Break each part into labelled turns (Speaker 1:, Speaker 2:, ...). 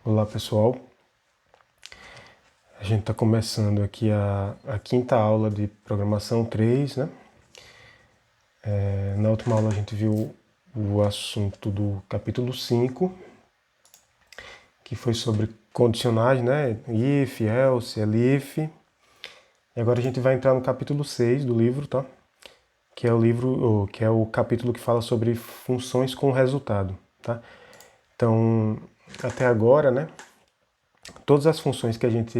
Speaker 1: Olá pessoal, a gente está começando aqui a quinta aula de Programação 3, né? Na última aula a gente viu o assunto do capítulo 5, que foi sobre condicionais, né? If, else, elif. E agora a gente vai entrar no capítulo 6 do livro, tá? Que é o capítulo que fala sobre funções com resultado, tá? Então, até agora, né? Todas as funções que a gente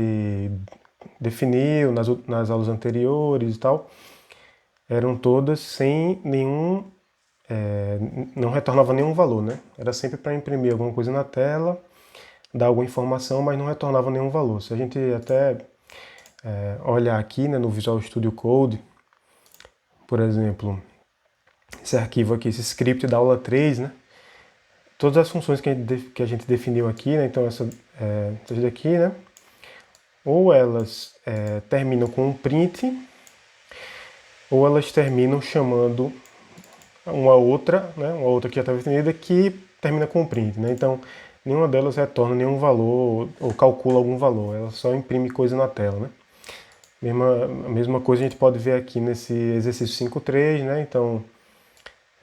Speaker 1: definiu nas aulas anteriores e tal, eram todas sem nenhum, não retornava nenhum valor, né? Era sempre para imprimir alguma coisa na tela, dar alguma informação, mas não retornava nenhum valor. Se a gente até olhar aqui, né, no Visual Studio Code, por exemplo, esse arquivo aqui, esse script da aula 3, né? Todas as funções que a gente definiu aqui, né? Então essas daqui, né? Ou elas terminam com um print, ou elas terminam chamando uma outra, né, uma outra que já está definida, que termina com um print, né? Então, nenhuma delas retorna nenhum valor ou calcula algum valor, ela só imprime coisa na tela, né? A mesma coisa a gente pode ver aqui nesse exercício 5.3, né? Então,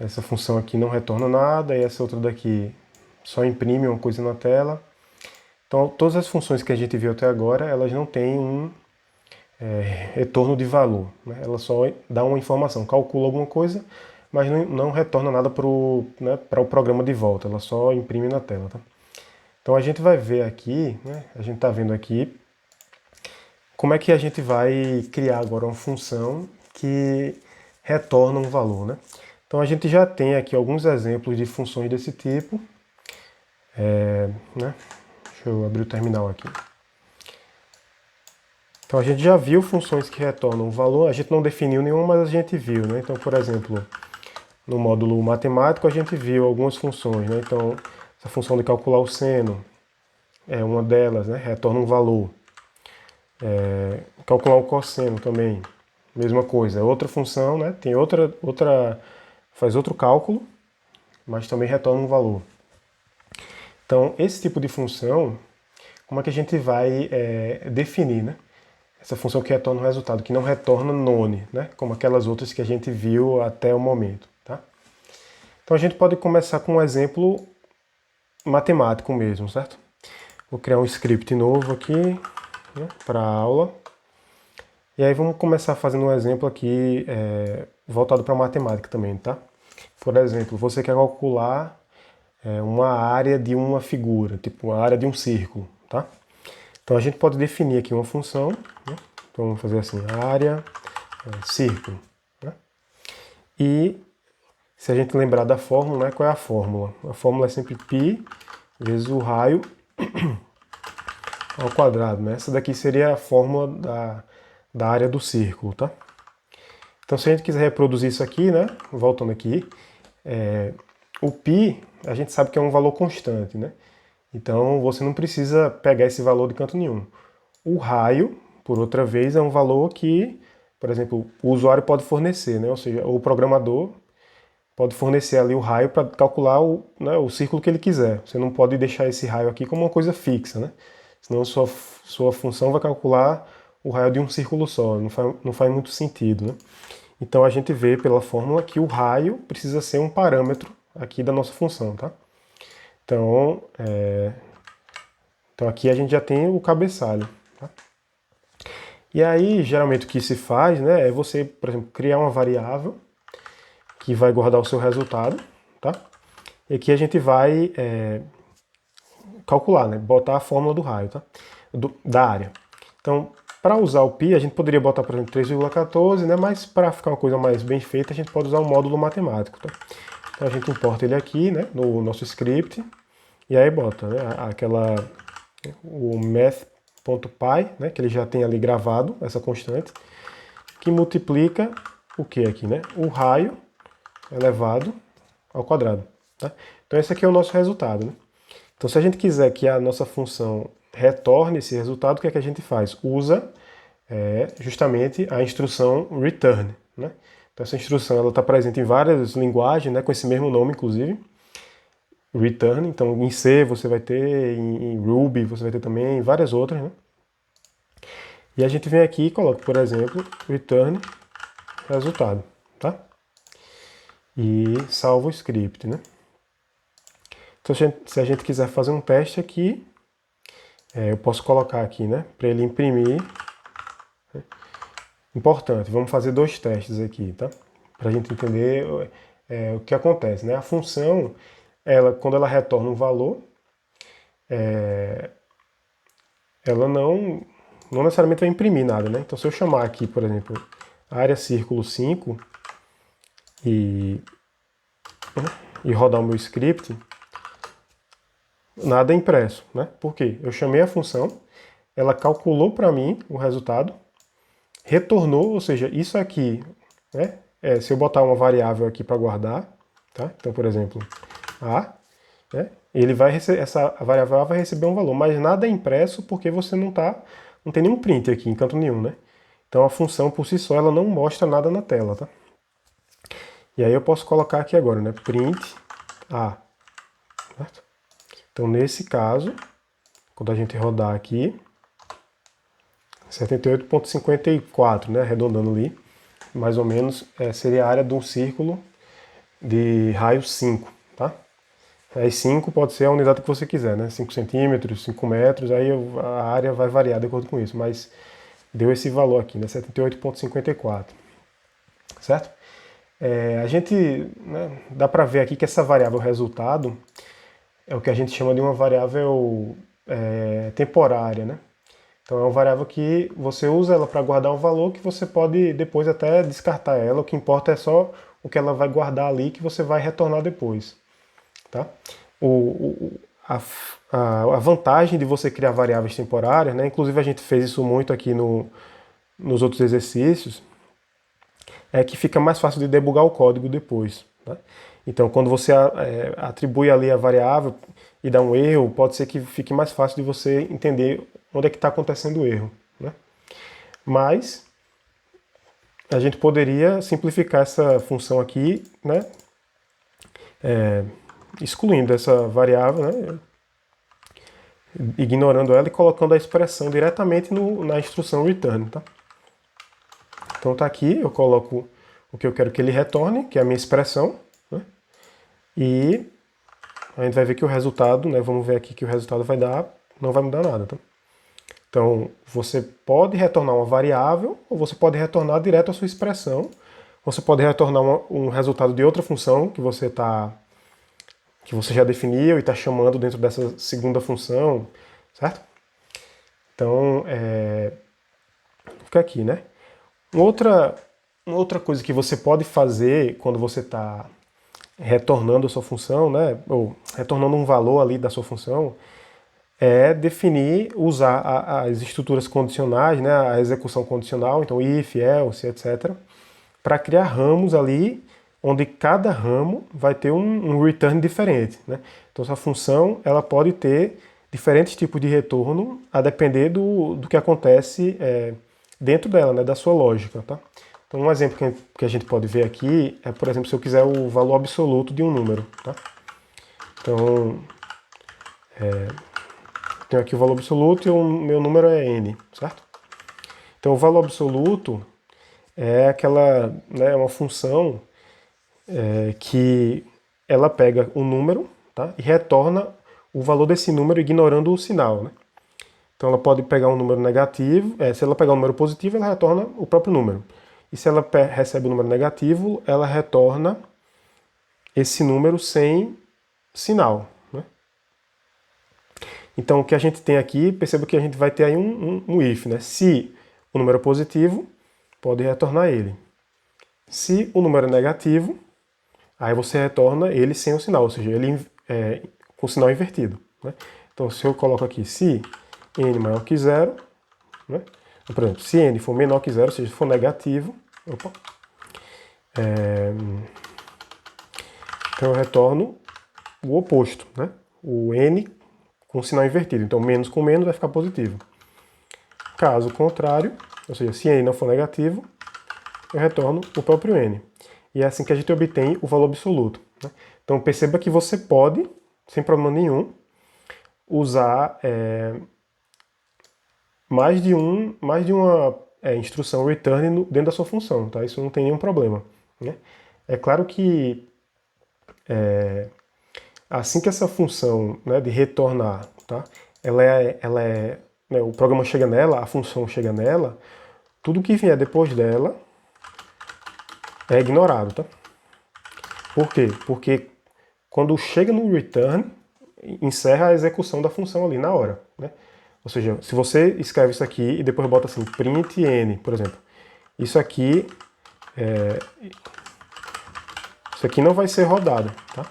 Speaker 1: essa função aqui não retorna nada e essa outra daqui só imprime uma coisa na tela. Então, todas as funções que a gente viu até agora, elas não têm um retorno de valor, né? Ela só dá uma informação, calcula alguma coisa, mas não retorna nada para o programa de volta, ela só imprime na tela. Tá? Então a gente vai ver aqui, né? A gente está vendo aqui, como é que a gente vai criar agora uma função que retorna um valor. Né? Então a gente já tem aqui alguns exemplos de funções desse tipo. Né? Deixa eu abrir o terminal aqui. Então a gente já viu funções que retornam valor, a gente não definiu nenhuma, mas a gente viu. Né? Então, por exemplo, no módulo matemático a gente viu algumas funções. Né? Então, essa função de calcular o seno é uma delas, né? Retorna um valor. Calcular o cosseno também, mesma coisa. Outra função, né? Tem faz outro cálculo, mas também retorna um valor. Então, esse tipo de função, como é que a gente vai definir, né? Essa função que retorna um resultado, que não retorna none, né? Como aquelas outras que a gente viu até o momento, tá? Então a gente pode começar com um exemplo matemático mesmo, certo? Vou criar um script novo aqui, né, para a aula. E aí vamos começar fazendo um exemplo aqui voltado para matemática também, tá? Por exemplo, você quer calcular uma área de uma figura, tipo a área de um círculo, tá? Então a gente pode definir aqui uma função, né? Então vamos fazer assim, área, círculo, né? E se a gente lembrar da fórmula, né, qual é a fórmula? A fórmula é sempre π vezes o raio ao quadrado, né? Essa daqui seria a fórmula da área do círculo, tá? Então se a gente quiser reproduzir isso aqui, né, voltando aqui, o π a gente sabe que é um valor constante, né? Então você não precisa pegar esse valor de canto nenhum. O raio, por outra vez, é um valor que, por exemplo, o usuário pode fornecer, né? Ou seja, o programador pode fornecer ali o raio para calcular o círculo que ele quiser. Você não pode deixar esse raio aqui como uma coisa fixa, né? Senão sua função vai calcular o raio de um círculo só, não faz muito sentido, né? Então a gente vê pela fórmula que o raio precisa ser um parâmetro aqui da nossa função, tá? Então, então aqui a gente já tem o cabeçalho, tá? E aí, geralmente o que se faz, né, é você, por exemplo, criar uma variável que vai guardar o seu resultado, tá? E aqui a gente vai calcular, né, botar a fórmula do raio, tá? Da área. Então, para usar o π, a gente poderia botar, por exemplo, 3,14, né, mas para ficar uma coisa mais bem feita, a gente pode usar o módulo matemático, tá? Então a gente importa ele aqui, né, no nosso script, e aí bota, né, o math.py, né, que ele já tem ali gravado, essa constante, que multiplica o que aqui, né? O raio elevado ao quadrado, tá? Então esse aqui é o nosso resultado, né? Então se a gente quiser que a nossa função retorne esse resultado, o que é que a gente faz? Usa justamente a instrução return, né? Então essa instrução ela está presente em várias linguagens, né, com esse mesmo nome, inclusive. return. Então em C você vai ter, em Ruby você vai ter também, várias outras, né? E a gente vem aqui e coloca, por exemplo, return resultado, tá? E salva o script, né? Então se a gente quiser fazer um teste aqui, eu posso colocar aqui, né? Para ele imprimir. Importante, vamos fazer 2 testes aqui, tá? Para a gente entender o que acontece, né? A função, quando ela retorna um valor, ela não necessariamente vai imprimir nada, né? Então se eu chamar aqui, por exemplo, área círculo 5 e rodar o meu script, nada é impresso, né? Por quê? Eu chamei a função, ela calculou para mim o resultado, retornou, ou seja, isso aqui, né? Se eu botar uma variável aqui para guardar, tá? Então, por exemplo, A, né? Ele vai a variável A vai receber um valor, mas nada é impresso porque você não tem nenhum print aqui em canto nenhum, né? Então a função por si só ela não mostra nada na tela, tá? E aí eu posso colocar aqui agora, né? Print A, certo? Então nesse caso, quando a gente rodar aqui, 78,54, né? Arredondando ali, mais ou menos seria a área de um círculo de raio 5, tá? Aí 5 pode ser a unidade que você quiser, né? 5 centímetros, 5 metros, aí a área vai variar de acordo com isso, mas deu esse valor aqui, né? 78,54, certo? A gente, né, dá para ver aqui que essa variável resultado é o que a gente chama de uma variável temporária, né? Então é uma variável que você usa ela para guardar um valor que você pode depois até descartar ela, o que importa é só o que ela vai guardar ali que você vai retornar depois. Tá? A vantagem de você criar variáveis temporárias, né? Inclusive a gente fez isso muito aqui nos outros exercícios, é que fica mais fácil de debugar o código depois. Tá? Então quando você atribui ali a variável e dá um erro, pode ser que fique mais fácil de você entender onde é que está acontecendo o erro. Né? Mas a gente poderia simplificar essa função aqui, né? Excluindo essa variável, né? Ignorando ela e colocando a expressão diretamente na instrução return. Tá? Então tá aqui, eu coloco o que eu quero que ele retorne, que é a minha expressão, né? E a gente vai ver que o resultado, né? Vamos ver aqui que o resultado não vai mudar nada. Tá? Então você pode retornar uma variável ou você pode retornar direto a sua expressão. Você pode retornar um resultado de outra função que você já definiu e está chamando dentro dessa segunda função, certo? Então, fica aqui, né? Uma outra coisa que você pode fazer quando você está retornando a sua função, né? Ou retornando um valor ali da sua função, é usar as estruturas condicionais, né? A execução condicional, então if, else, etc., para criar ramos ali onde cada ramo vai ter um return diferente, né? Então essa função ela pode ter diferentes tipos de retorno a depender do que acontece dentro dela, né? Da sua lógica, tá? Então um exemplo que a gente pode ver aqui é, por exemplo, se eu quiser o valor absoluto de um número, tá? Então tenho aqui o valor absoluto e o meu número é n, certo? Então o valor absoluto é uma função que ela pega um número, tá? E retorna o valor desse número ignorando o sinal, né? Então ela pode pegar um número negativo, se ela pegar um número positivo, ela retorna o próprio número. E se ela recebe um número negativo, ela retorna esse número sem sinal, né? Então o que a gente tem aqui, perceba que a gente vai ter aí um if, né? Se o número é positivo, pode retornar ele. Se o número é negativo, aí você retorna ele sem o sinal, ou seja, ele com o sinal invertido. Né? Então, se eu coloco aqui se n maior que zero, né? Por exemplo, se n for menor que zero, ou seja, se for negativo, então eu retorno o oposto, né? O n com o sinal invertido. Então, menos com menos vai ficar positivo. Caso contrário, ou seja, se n não for negativo, eu retorno o próprio n. E é assim que a gente obtém o valor absoluto. Né? Então perceba que você pode sem problema nenhum, usar mais de uma instrução return dentro da sua função, tá? Isso não tem nenhum problema, né? É claro que assim que essa função, né, de retornar, tá? Né, o programa chega nela, a função chega nela, tudo que vier depois dela é ignorado, tá? Por quê? Porque quando chega no return, encerra a execução da função ali na hora, né? Ou seja, se você escreve isso aqui e depois bota assim, print n, por exemplo, isso aqui não vai ser rodado, tá?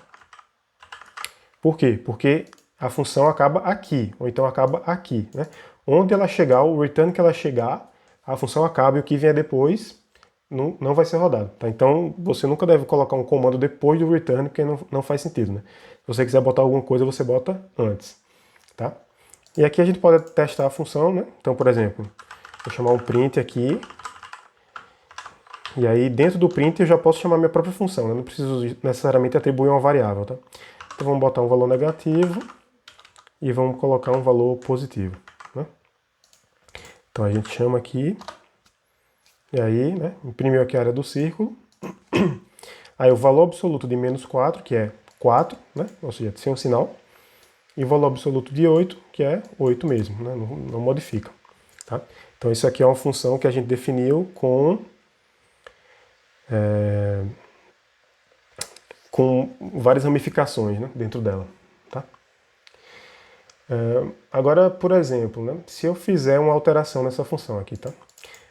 Speaker 1: Por quê? Porque a função acaba aqui, ou então acaba aqui, né? Onde ela chegar, o return que ela chegar, a função acaba e o que vier depois não vai ser rodado, tá? Então você nunca deve colocar um comando depois do return, porque não faz sentido, né? Se você quiser botar alguma coisa, você bota antes, tá? E aqui a gente pode testar a função, né? Então, por exemplo, vou chamar um print aqui, e aí dentro do print eu já posso chamar minha própria função, né? Não preciso necessariamente atribuir uma variável, tá? Então vamos botar um valor negativo e vamos colocar um valor positivo, né? Então a gente chama aqui, e aí, né, imprimiu aqui a área do círculo. Aí o valor absoluto de menos 4, que é 4, né, ou seja, sem um sinal. E o valor absoluto de 8, que é 8 mesmo, né, não modifica. Tá? Então isso aqui é uma função que a gente definiu com várias ramificações, né, dentro dela. Tá? Agora, por exemplo, né, se eu fizer uma alteração nessa função aqui, tá?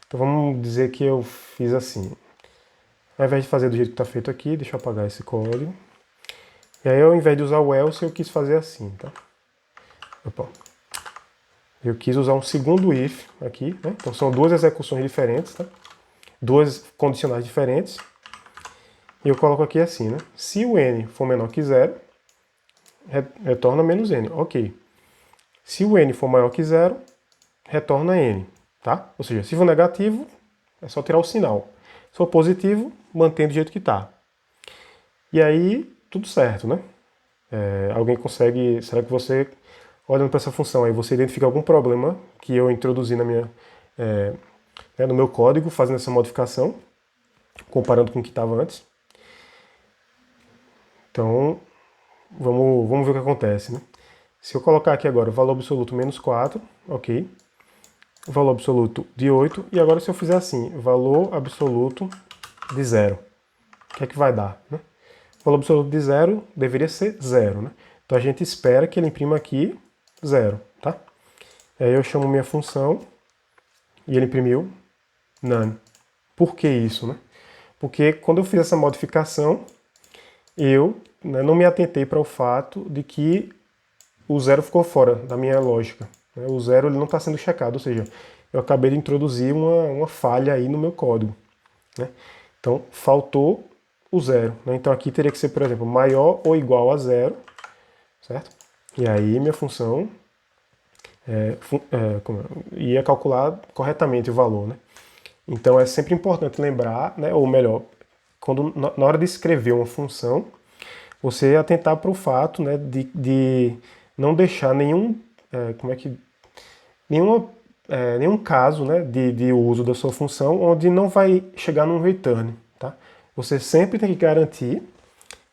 Speaker 1: Então vamos dizer que eu fiz assim. Ao invés de fazer do jeito que está feito aqui, deixa eu apagar esse código. E aí, ao invés de usar o else, eu quis fazer assim, tá? Opa. Eu quis usar um segundo if aqui, né? Então são duas execuções diferentes, tá? Duas condicionais diferentes. E eu coloco aqui assim, né? Se o n for menor que zero, retorna menos n. Ok. Se o n for maior que zero, retorna n, tá? Ou seja, se for negativo, é só tirar o sinal. Se for positivo, mantém do jeito que está. E aí, tudo certo, né? Alguém consegue... Será que você, olhando para essa função aí, você identifica algum problema que eu introduzi no meu código, fazendo essa modificação, comparando com o que estava antes? Então, vamos ver o que acontece, né? Se eu colocar aqui agora o valor absoluto menos 4, ok. O valor absoluto de 8, e agora se eu fizer assim, valor absoluto de 0, o que é que vai dar, né? O valor absoluto de 0 deveria ser 0, né? Então a gente espera que ele imprima aqui 0, tá? Aí eu chamo minha função e ele imprimiu none. Por que isso, né? Porque quando eu fiz essa modificação, eu não me atentei para o fato de que o 0 ficou fora da minha lógica. O 0 ele não está sendo checado, ou seja, eu acabei de introduzir uma falha aí no meu código, né? Então, faltou o 0. Né? Então, aqui teria que ser, por exemplo, maior ou igual a 0, certo? E aí, minha função ia calcular corretamente o valor, né? Então, é sempre importante lembrar, né, ou melhor, na hora de escrever uma função, você atentar para o fato, né, de não deixar nenhum caso, né, de uso da sua função onde não vai chegar num return, tá? Você sempre tem que garantir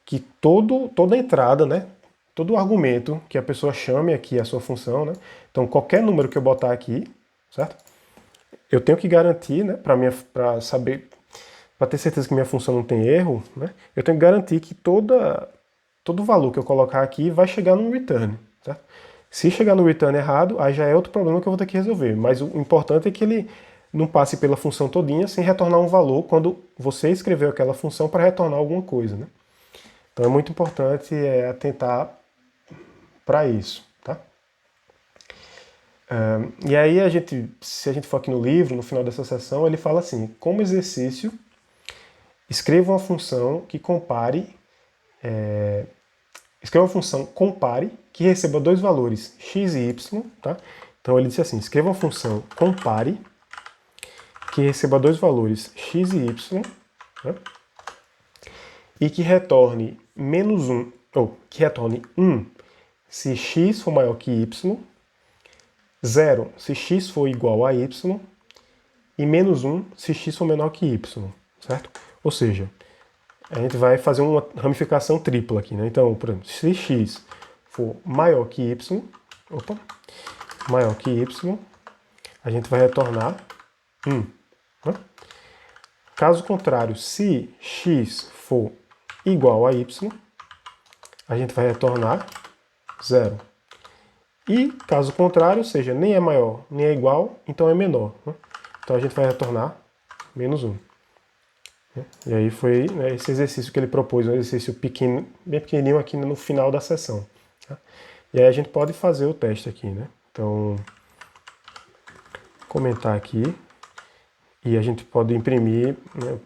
Speaker 1: que toda entrada, né, todo argumento que a pessoa chame aqui a sua função, né, então qualquer número que eu botar aqui, certo? Eu tenho que garantir, né, para saber, para ter certeza que minha função não tem erro, né, eu tenho que garantir que todo valor que eu colocar aqui vai chegar num return, certo? Se chegar no return errado, aí já é outro problema que eu vou ter que resolver. Mas o importante é que ele não passe pela função todinha sem retornar um valor quando você escreveu aquela função para retornar alguma coisa, né? Então é muito importante atentar para isso, tá? E aí se a gente for aqui no livro, no final dessa sessão, ele fala assim, como exercício, escreva uma função que compare escreva uma função compare que receba dois valores x e y, tá? Então ele disse assim, escreva uma função compare que receba dois valores x e y, né? E que retorne menos 1, ou que retorne 1 se x for maior que y, 0 se x for igual a y, e menos 1 se x for menor que y, certo? Ou seja, a gente vai fazer uma ramificação tripla aqui, né? Então, por exemplo, se x for maior que y, maior que y, a gente vai retornar 1. Né? Caso contrário, se x for igual a y, a gente vai retornar 0. E caso contrário, ou seja, nem é maior nem é igual, então é menor. Né? Então a gente vai retornar menos 1. E aí foi, né, esse exercício que ele propôs, um exercício pequeno, bem pequenininho aqui no final da sessão. Tá? E aí a gente pode fazer o teste aqui, né? Então, comentar aqui, e a gente pode imprimir, né,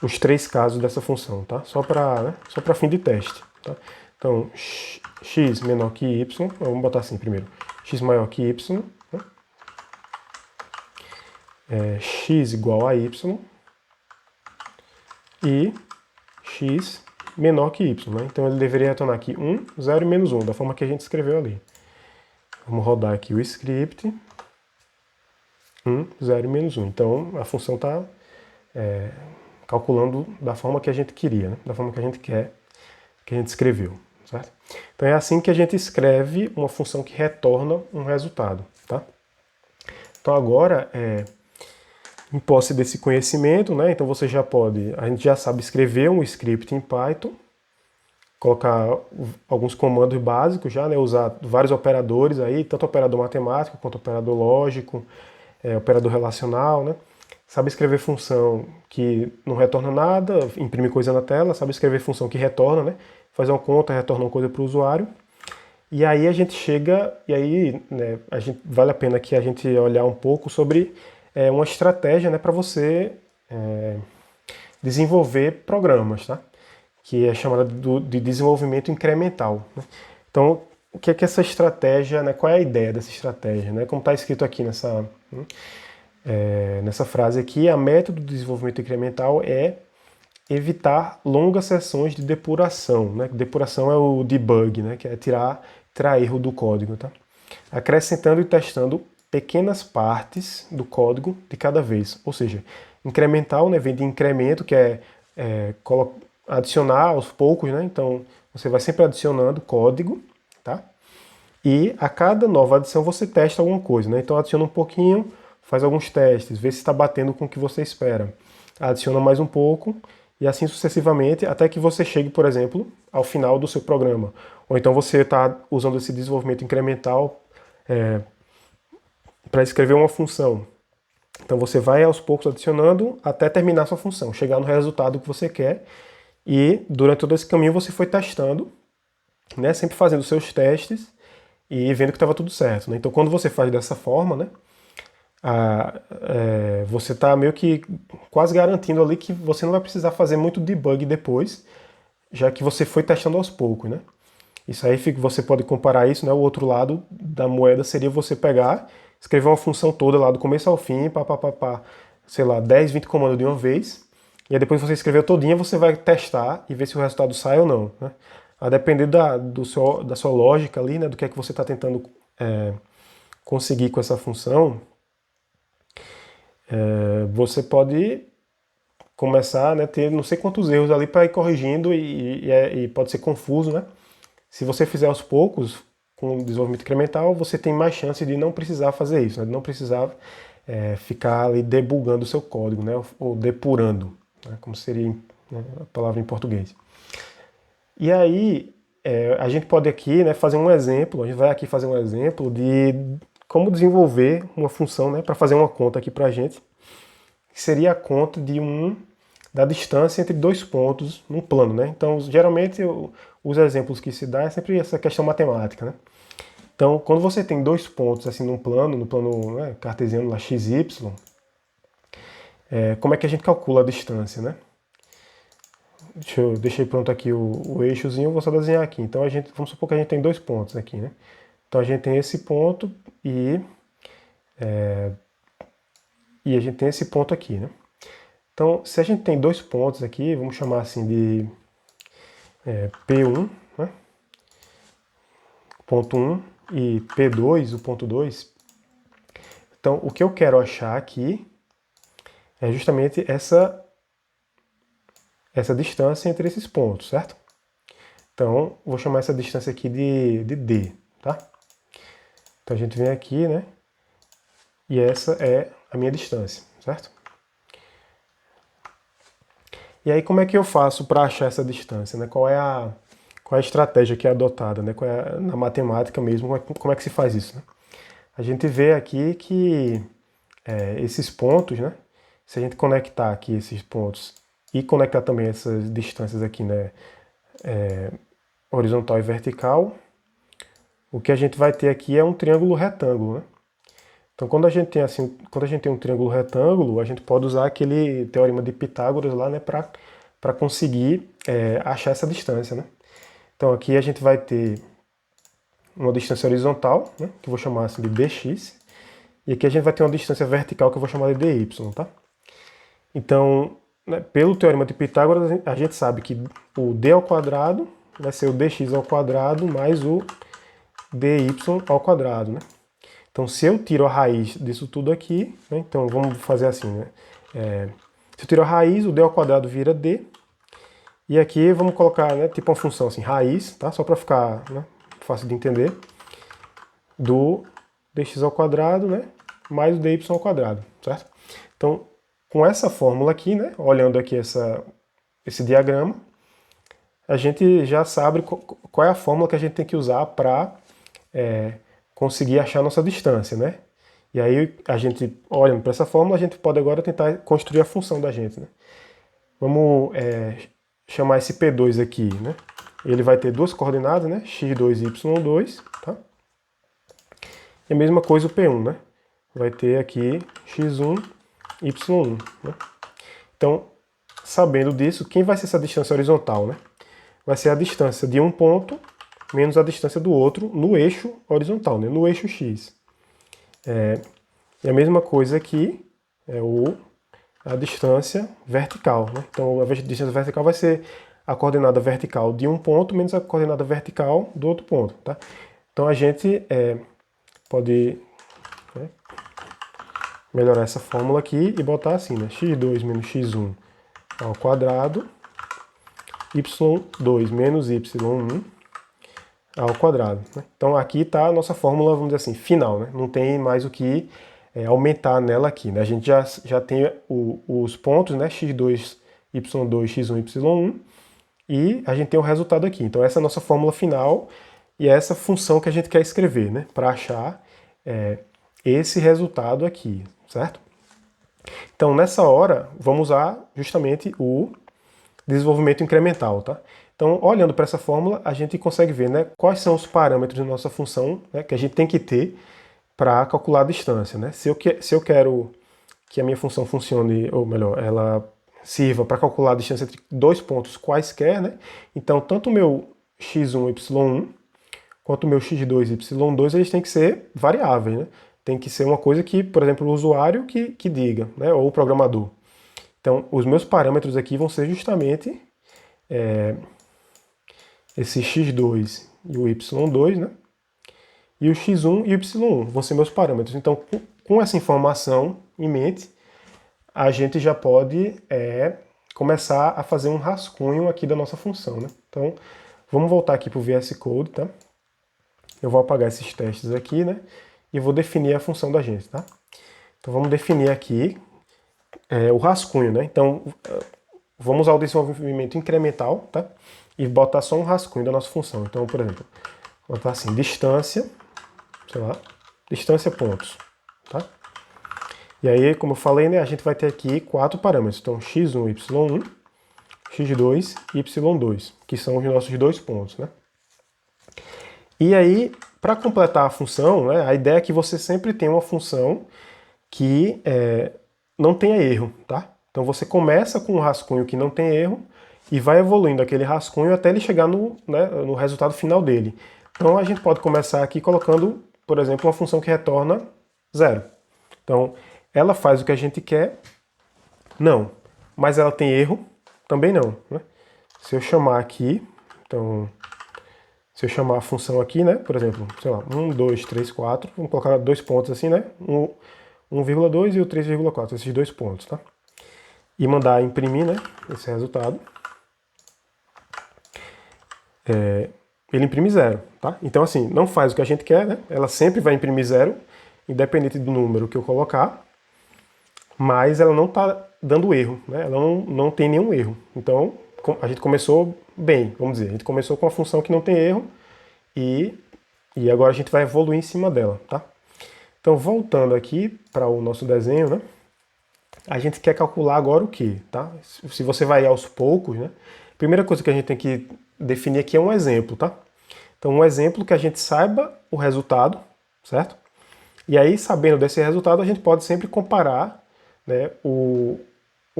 Speaker 1: os 3 casos dessa função, tá? Só para fim de teste. Tá? Então, x menor que y, vamos botar assim primeiro, x maior que y, né? X igual a y, e x menor que y. Né? Então ele deveria retornar aqui 1, 0 e menos 1, da forma que a gente escreveu ali. Vamos rodar aqui o script. 1, 0 e menos 1. Então a função está calculando da forma que a gente queria, né? Da forma que a gente quer, que a gente escreveu. Certo? Então é assim que a gente escreve uma função que retorna um resultado. Tá? Então agora, em posse desse conhecimento, né? Então você já pode, a gente já sabe escrever um script em Python, colocar alguns comandos básicos já, né? Usar vários operadores aí, tanto operador matemático quanto operador lógico, operador relacional, né? Sabe escrever função que não retorna nada, imprime coisa na tela, sabe escrever função que retorna, né? Faz uma conta, retorna uma coisa para o usuário. E aí a gente chega, e aí, né, vale a pena que a gente olhar um pouco sobre uma estratégia, né, para você desenvolver programas, tá? Que é chamada de desenvolvimento incremental. Né? Então, o que é essa estratégia, né? Qual é a ideia dessa estratégia? Né? Como está escrito aqui nessa frase aqui, a método do desenvolvimento incremental é evitar longas sessões de depuração. Né? Depuração é o debug, né? Que é tirar erro do código. Tá? Acrescentando e testando pequenas partes do código de cada vez. Ou seja, incremental, né? Vem de incremento, que é adicionar aos poucos, né? Então você vai sempre adicionando código, tá? E a cada nova adição você testa alguma coisa, né? Então adiciona um pouquinho, faz alguns testes, vê se está batendo com o que você espera. Adiciona mais um pouco e assim sucessivamente até que você chegue, por exemplo, ao final do seu programa. Ou então você está usando esse desenvolvimento incremental para escrever uma função. Então você vai aos poucos adicionando até terminar sua função, chegar no resultado que você quer. E durante todo esse caminho você foi testando, né, sempre fazendo seus testes e vendo que estava tudo certo. Né? Então quando você faz dessa forma, né, você está meio que quase garantindo ali que você não vai precisar fazer muito debug depois, já que você foi testando aos poucos. Né? Isso aí você pode comparar isso, né, o outro lado da moeda seria você pegar, escrever uma função toda lá do começo ao fim, sei lá, 10, 20 comandos de uma vez, e aí depois você escreveu todinha, você vai testar e ver se o resultado sai ou não. Né? A depender da sua lógica ali, né, do que é que você está tentando conseguir com essa função, você pode começar, né, ter não sei quantos erros ali para ir corrigindo e pode ser confuso, né? Se você fizer aos poucos, com o desenvolvimento incremental, você tem mais chance de não precisar fazer isso, né? De não precisar ficar ali debugando o seu código, né? Ou depurando, né? Como seria, né, a palavra em português. E aí, a gente pode aqui, né, fazer um exemplo, a gente vai aqui fazer um exemplo de como desenvolver uma função, né, para fazer uma conta aqui para a gente, que seria a conta da distância entre 2 pontos num plano, né? Então, geralmente, os exemplos que se dá é sempre essa questão matemática, né? Então, quando você tem 2 pontos assim no plano, né, cartesiano lá x, y, como é que a gente calcula a distância, né? Deixei pronto aqui o eixozinho, vou só desenhar aqui. Então, vamos supor que a gente tem 2 pontos aqui, né? Então, a gente tem esse ponto e a gente tem esse ponto aqui, né? Então, se a gente tem 2 pontos aqui, vamos chamar assim de P1, né? ponto 1 e P2, o ponto 2. Então, o que eu quero achar aqui é justamente essa distância entre esses pontos, certo? Então, vou chamar essa distância aqui de D, tá? Então, a gente vem aqui, né? E essa é a minha distância, certo? E aí, como é que eu faço para achar essa distância, né? Qual é a estratégia que é adotada, né? Na matemática mesmo, como é que se faz isso, né? A gente vê aqui que esses pontos, né? Se a gente conectar aqui esses pontos e conectar também essas distâncias aqui, né? Horizontal e vertical, o que a gente vai ter aqui é um triângulo retângulo, né? Então, quando a gente tem um triângulo retângulo, a gente pode usar aquele teorema de Pitágoras lá, né, para conseguir achar essa distância, né? Então, aqui a gente vai ter uma distância horizontal, né, que eu vou chamar assim de dx, e aqui a gente vai ter uma distância vertical que eu vou chamar de dy, tá? Então, né, pelo teorema de Pitágoras, a gente sabe que o d ao quadrado vai ser o dx ao quadrado mais o dy ao quadrado, né? Então, se eu tiro a raiz disso tudo aqui, né, então vamos fazer assim, né? Se eu tiro a raiz, o d ao quadrado vira d, e aqui vamos colocar, né, tipo uma função assim, raiz, tá? Só para ficar, né, fácil de entender, do dx ao quadrado, né, mais o dy ao quadrado, certo? Então, com essa fórmula aqui, né, olhando aqui esse diagrama, a gente já sabe qual é a fórmula que a gente tem que usar para conseguir achar a nossa distância, né? E aí, a gente, olhando para essa fórmula, a gente pode agora tentar construir a função da gente, né? Vamos chamar esse P2 aqui, né? Ele vai ter duas coordenadas, né? x2 e y2, tá? E a mesma coisa o P1, né? Vai ter aqui x1, y1, né? Então, sabendo disso, quem vai ser essa distância horizontal, né? Vai ser a distância de um ponto menos a distância do outro no eixo horizontal, né? No eixo x. E a mesma coisa aqui é a distância vertical, né? Então, a distância vertical vai ser a coordenada vertical de um ponto menos a coordenada vertical do outro ponto, tá? Então, a gente pode melhorar essa fórmula aqui e botar assim, né? x2 menos x1 ao quadrado, y2 menos y1 ao quadrado, né? Então aqui está a nossa fórmula, vamos dizer assim, final, né? Não tem mais o que aumentar nela aqui, né? A gente já tem os pontos, né? x2, y2, x1, y1, e a gente tem o resultado aqui. Então essa é a nossa fórmula final e é essa função que a gente quer escrever, né? Para achar esse resultado aqui, certo? Então nessa hora, vamos usar justamente o desenvolvimento incremental, tá? Então, olhando para essa fórmula, a gente consegue ver, né, quais são os parâmetros da nossa função, né, que a gente tem que ter para calcular a distância, né? Se eu quero que a minha função funcione, ou melhor, ela sirva para calcular a distância entre dois pontos quaisquer, né? Então, tanto o meu x1, y1, quanto o meu x2 e y2, eles têm que ser variáveis, né? Tem que ser uma coisa que, por exemplo, o usuário que diga, né, ou o programador. Então, os meus parâmetros aqui vão ser justamente esse x2 e o y2, né? E o x1 e o y1 vão ser meus parâmetros. Então, com essa informação em mente, a gente já pode começar a fazer um rascunho aqui da nossa função, né? Então, vamos voltar aqui para o VS Code, tá? Eu vou apagar esses testes aqui, né? E vou definir a função da gente, tá? Então, vamos definir aqui o rascunho, né? Então, vamos usar o desenvolvimento incremental, tá? E botar só um rascunho da nossa função. Então, por exemplo, vou botar assim, distância, sei lá, distância pontos, tá? E aí, como eu falei, né, a gente vai ter aqui quatro parâmetros. Então, x1, y1, x2 e y2, que são os nossos dois pontos, né? E aí, para completar a função, né, a ideia é que você sempre tenha uma função que não tenha erro, tá? Então você começa com um rascunho que não tem erro e vai evoluindo aquele rascunho até ele chegar no resultado final dele. Então a gente pode começar aqui colocando, por exemplo, uma função que retorna 0. Então ela faz o que a gente quer? Não. Mas ela tem erro? Também não, né? Se eu chamar aqui, então Se eu chamar a função aqui, né, por exemplo, sei lá, 1, 2, 3, 4, vamos colocar 2 pontos assim, né, 1,2 e o 3,4, esses 2 pontos, tá? E mandar imprimir, né, esse resultado. Ele imprime 0, tá? Então, assim, não faz o que a gente quer, né? Ela sempre vai imprimir 0, independente do número que eu colocar, mas ela não está dando erro, né? Ela não tem nenhum erro. Então, a gente começou bem, vamos dizer. A gente começou com uma função que não tem erro e agora a gente vai evoluir em cima dela, tá? Então, voltando aqui para o nosso desenho, né? A gente quer calcular agora o quê, tá? Se você vai aos poucos, né? A primeira coisa que a gente tem que definir aqui é um exemplo, tá? Então, um exemplo que a gente saiba o resultado, certo? E aí, sabendo desse resultado, a gente pode sempre comparar, né, o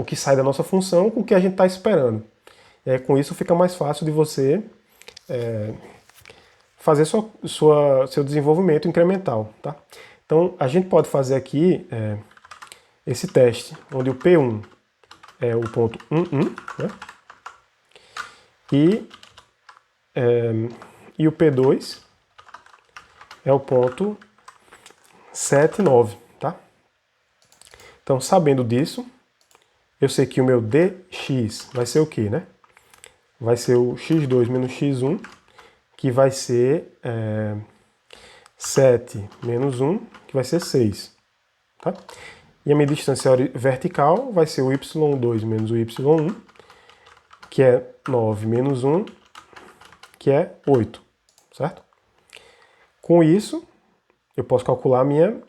Speaker 1: que sai da nossa função com o que a gente está esperando. E aí, com isso, fica mais fácil de você fazer seu desenvolvimento incremental, tá? Então, a gente pode fazer aqui esse teste, onde o P1 é o ponto 1, 1, né? E o P2 é o ponto 7, 9, tá? Então, sabendo disso, eu sei que o meu dx vai ser o quê, né? Vai ser o x2 menos x1, que vai ser 7 menos 1, que vai ser 6, tá? E a minha distância vertical vai ser o y2 menos o y1, que é 9 menos 1, que é 8, certo? Com isso, eu posso calcular a minha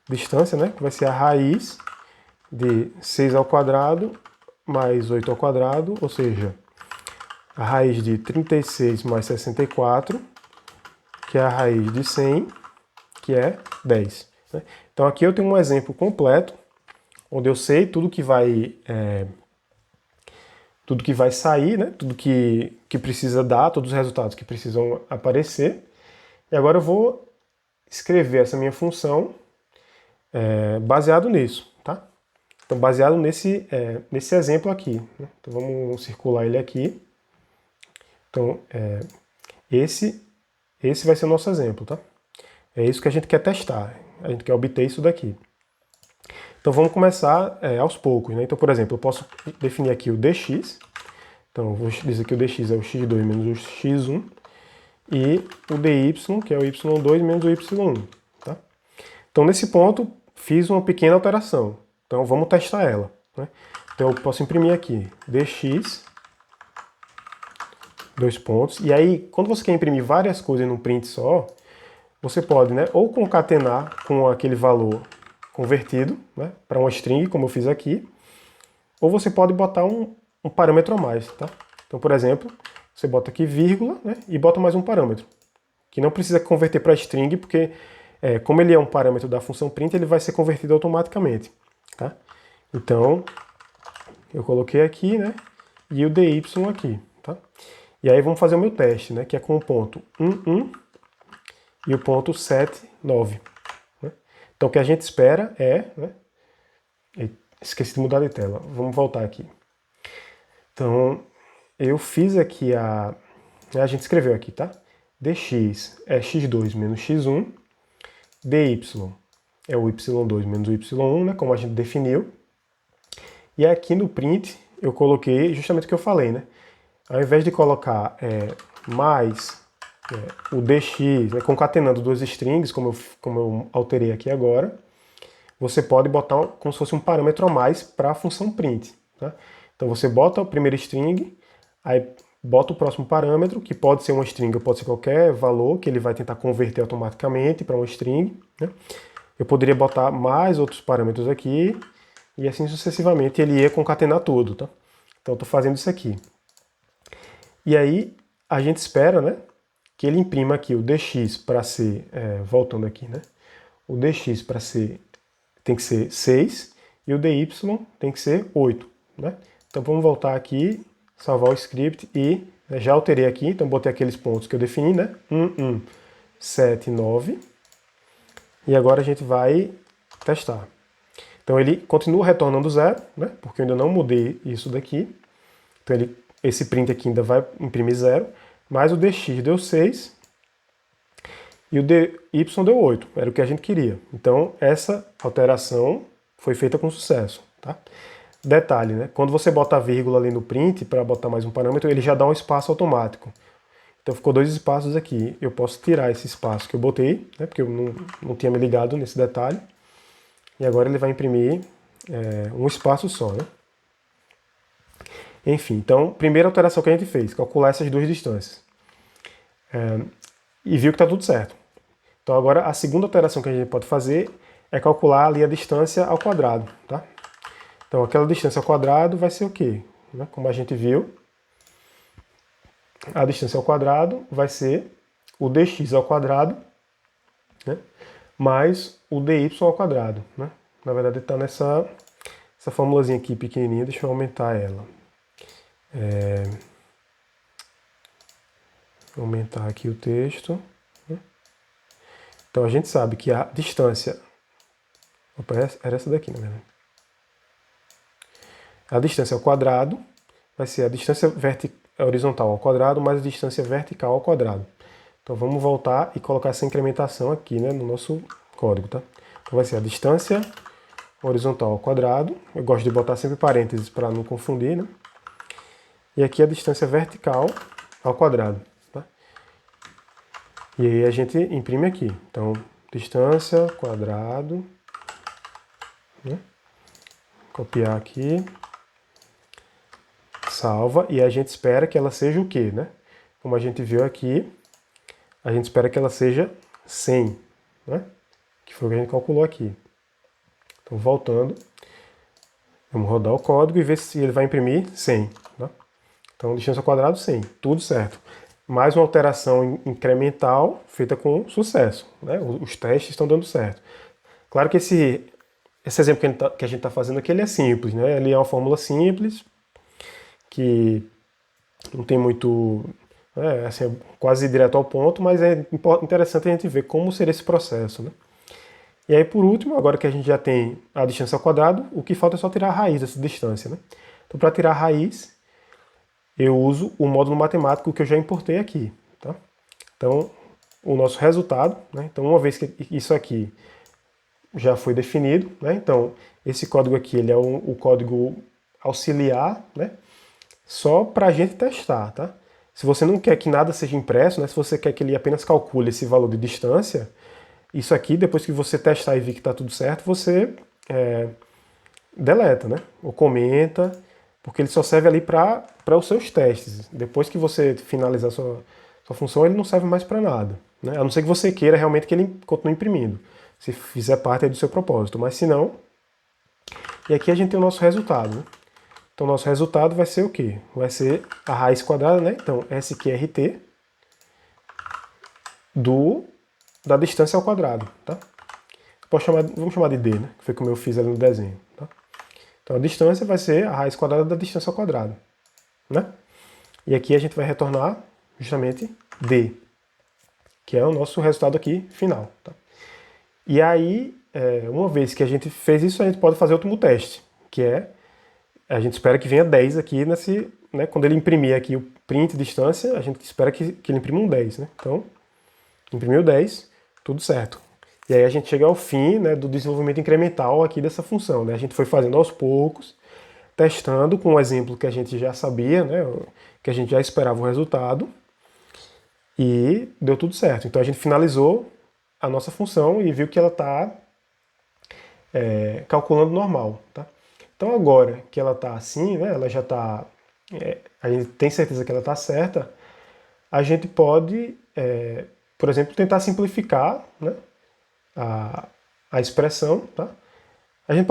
Speaker 1: distância, né? Que vai ser a raiz de 6 ao quadrado mais 8 ao quadrado, ou seja, a raiz de 36 mais 64, que é a raiz de 100, que é 10. Né? Então aqui eu tenho um exemplo completo, onde eu sei tudo que vai sair, né? Tudo que precisa dar, todos os resultados que precisam aparecer. E agora eu vou escrever essa minha função baseado nisso, tá? Então, baseado nesse exemplo aqui. Né? Então, vamos circular ele aqui. Então, esse vai ser o nosso exemplo, tá? É isso que a gente quer testar. A gente quer obter isso daqui. Então, vamos começar aos poucos, né? Então, por exemplo, eu posso definir aqui o dx. Então, eu vou dizer que o dx é o x2 menos o x1. E o dy, que é o y2 menos o y1, tá? Então, nesse ponto, fiz uma pequena alteração. Então, vamos testar ela, né? Então, eu posso imprimir aqui dx, dois pontos. E aí, quando você quer imprimir várias coisas num print só, você pode, né, ou concatenar com aquele valor convertido, né, para uma string, como eu fiz aqui, ou você pode botar um parâmetro a mais, tá? Então, por exemplo, você bota aqui vírgula, né, e bota mais um parâmetro, que não precisa converter para string, porque como ele é um parâmetro da função print, ele vai ser convertido automaticamente, tá? Então, eu coloquei aqui, né, e o dy aqui, tá? E aí vamos fazer o meu teste, né, que é com o ponto 1, 1 e o ponto 7, 9. Né? Então, o que a gente espera é... Né, esqueci de mudar de tela. Vamos voltar aqui. Então, eu fiz aqui a gente escreveu aqui, tá? dx é x2 menos x1, dy é o y2 menos o y1, né, como a gente definiu. E aqui no print eu coloquei justamente o que eu falei, né? Ao invés de colocar mais o dx, né, concatenando duas strings, como eu alterei aqui agora, você pode botar como se fosse um parâmetro a mais para a função print. Tá? Então você bota a primeira string, aí bota o próximo parâmetro, que pode ser uma string ou pode ser qualquer valor, que ele vai tentar converter automaticamente para uma string. Né? Eu poderia botar mais outros parâmetros aqui, e assim sucessivamente ele ia concatenar tudo. Tá? Então eu estou fazendo isso aqui. E aí a gente espera, né, que ele imprima aqui o dx para ser, voltando aqui, né, o dx para ser, tem que ser 6 e o dy tem que ser 8. Né? Então vamos voltar aqui, salvar o script e já alterei aqui, então botei aqueles pontos que eu defini, né, 1, 1, 7, 9. E agora a gente vai testar. Então ele continua retornando 0, né, porque eu ainda não mudei isso daqui. Então esse print aqui ainda vai imprimir 0, mais o dx deu 6 e o dy deu 8, era o que a gente queria. Então, essa alteração foi feita com sucesso, tá? Detalhe, né? Quando você bota a vírgula ali no print, para botar mais um parâmetro, ele já dá um espaço automático. Então ficou 2 espaços aqui. Eu posso tirar esse espaço que eu botei, né? Porque eu não tinha me ligado nesse detalhe. E agora ele vai imprimir um espaço só, né? Enfim, então, primeira alteração que a gente fez, calcular essas duas distâncias. E viu que está tudo certo. Então agora a segunda alteração que a gente pode fazer é calcular ali a distância ao quadrado, tá? Então aquela distância ao quadrado vai ser o quê? Como a gente viu, a distância ao quadrado vai ser o dx ao quadrado, né, mais o dy ao quadrado, né? Na verdade está nessa formulazinha aqui pequenininha, deixa eu aumentar ela. Vou aumentar aqui o texto. Né? Então a gente sabe que a distância... Opa, era essa daqui, na verdade. A distância ao quadrado vai ser a distância horizontal ao quadrado mais a distância vertical ao quadrado. Então vamos voltar e colocar essa incrementação aqui, né, no nosso código, tá? Então vai ser a distância horizontal ao quadrado. Eu gosto de botar sempre parênteses para não confundir, né? E aqui a distância vertical ao quadrado, tá? E aí a gente imprime aqui. Então, distância quadrado, né? Copiar aqui. Salva, e a gente espera que ela seja o quê, né? Como a gente viu aqui, a gente espera que ela seja 100, né? Que foi o que a gente calculou aqui. Então, voltando, vamos rodar o código e ver se ele vai imprimir 100, tá? Então, distância ao quadrado, 100, tudo certo. Mais uma alteração incremental feita com sucesso, né? Os testes estão dando certo. Claro que esse exemplo que a gente está fazendo aqui, ele é simples, né? Ele é uma fórmula simples, que não tem muito, assim, é quase direto ao ponto, mas é interessante a gente ver como seria esse processo, né? E aí, por último, agora que a gente já tem a distância ao quadrado, o que falta é só tirar a raiz dessa distância, né? Então, para tirar a raiz, eu uso o módulo matemático que eu já importei aqui, tá? Então, o nosso resultado, né? Então, uma vez que isso aqui já foi definido, né? Então, esse código aqui, ele é o código auxiliar, né? Só para a gente testar, tá? Se você não quer que nada seja impresso, né? Se você quer que ele apenas calcule esse valor de distância, isso aqui, depois que você testar e ver que está tudo certo, você deleta, né? Ou comenta, porque ele só serve ali para os seus testes. Depois que você finalizar sua função, ele não serve mais para nada, né? A não ser que você queira realmente que ele continue imprimindo, se fizer parte do seu propósito, mas se não... E aqui a gente tem o nosso resultado, né? Então, nosso resultado vai ser o quê? Vai ser a raiz quadrada, né? Então, SQRT da distância ao quadrado, tá? Vamos chamar de D, né? Que foi como eu fiz ali no desenho, tá? Então, a distância vai ser a raiz quadrada da distância ao quadrado, né? E aqui a gente vai retornar justamente D, que é o nosso resultado aqui final, tá? E aí, uma vez que a gente fez isso, a gente pode fazer o último teste, que é... A gente espera que venha 10 aqui nesse, né, quando ele imprimir aqui o print distância, a gente espera que ele imprima um 10, né? Então, imprimiu 10, tudo certo. E aí a gente chega ao fim, né, do desenvolvimento incremental aqui dessa função, né? A gente foi fazendo aos poucos, testando com um exemplo que a gente já sabia, né, que a gente já esperava o resultado, e deu tudo certo. Então a gente finalizou a nossa função e viu que ela está calculando normal, tá? Então agora que ela está assim, né, ela já está, a gente tem certeza que ela está certa, a gente pode, por exemplo, tentar simplificar, né, a expressão, tá? A gente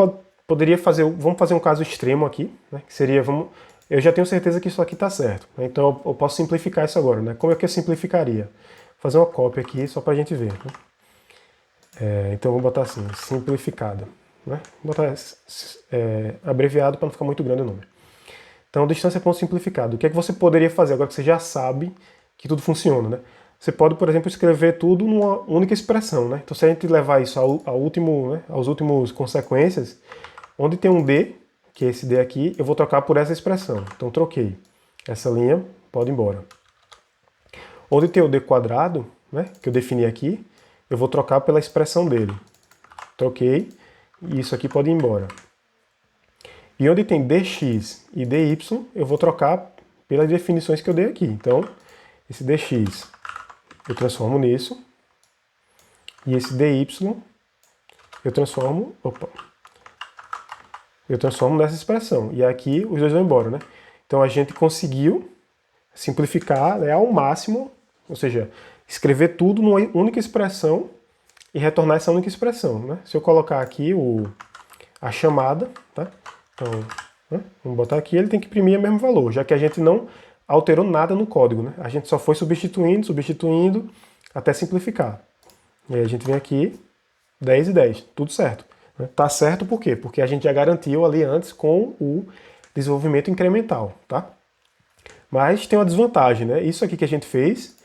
Speaker 1: poderia fazer, vamos fazer um caso extremo aqui, né, que seria, eu já tenho certeza que isso aqui está certo, né, então eu posso simplificar isso agora, né? Como é que eu simplificaria? Vou fazer uma cópia aqui só para a gente ver, né? Então eu vou botar assim, simplificada. Né? Vou botar abreviado para não ficar muito grande o nome. Então, distância ponto simplificado. O que é que você poderia fazer agora que você já sabe que tudo funciona, né? Você pode, por exemplo, escrever tudo numa única expressão, né? Então, se a gente levar isso ao último, né, aos últimos consequências, onde tem um D, que é esse D aqui, eu vou trocar por essa expressão. Então, troquei. Essa linha pode ir embora. onde tem o d quadrado, né, que eu defini aqui, eu vou trocar pela expressão dele. Troquei, e isso aqui pode ir embora. E onde tem dx e dy, eu vou trocar pelas definições que eu dei aqui. Então, esse dx eu transformo nisso, e esse dy eu transformo nessa expressão. E aqui os dois vão embora, né? Então a gente conseguiu simplificar, né, ao máximo, ou seja, escrever tudo numa única expressão e retornar essa única expressão, né? Se eu colocar aqui a chamada, tá? Então, né, vamos botar aqui, ele tem que imprimir o mesmo valor, já que a gente não alterou nada no código, né? A gente só foi substituindo, até simplificar. E aí a gente vem aqui, 10 e 10, tudo certo. Tá certo por quê? Porque a gente já garantiu ali antes com o desenvolvimento incremental, tá? Mas tem uma desvantagem, né? Isso aqui que a gente fez,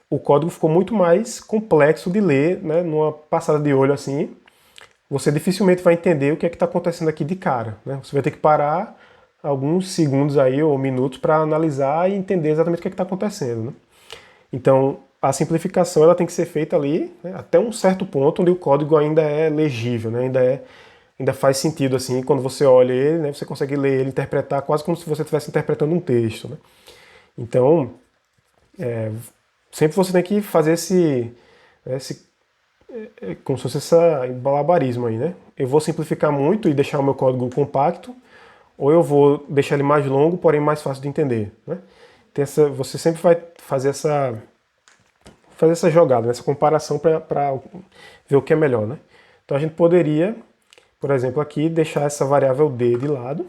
Speaker 1: o código ficou muito mais complexo de ler, né? Numa passada de olho assim, você dificilmente vai entender o que é que está acontecendo aqui de cara, né? Você vai ter que parar alguns segundos aí ou minutos para analisar e entender exatamente o que é que está acontecendo, né? Então, a simplificação ela tem que ser feita ali, né, até um certo ponto onde o código ainda é legível, né, ainda faz sentido assim, quando você olha ele, né, você consegue ler ele, interpretar quase como se você estivesse interpretando um texto, né? Então, sempre você tem que fazer como se fosse esse malabarismo aí, né? Eu vou simplificar muito e deixar o meu código compacto, ou eu vou deixar ele mais longo, porém mais fácil de entender, né? Você sempre vai fazer essa jogada, essa comparação para ver o que é melhor, né? Então a gente poderia, por exemplo, aqui deixar essa variável d de lado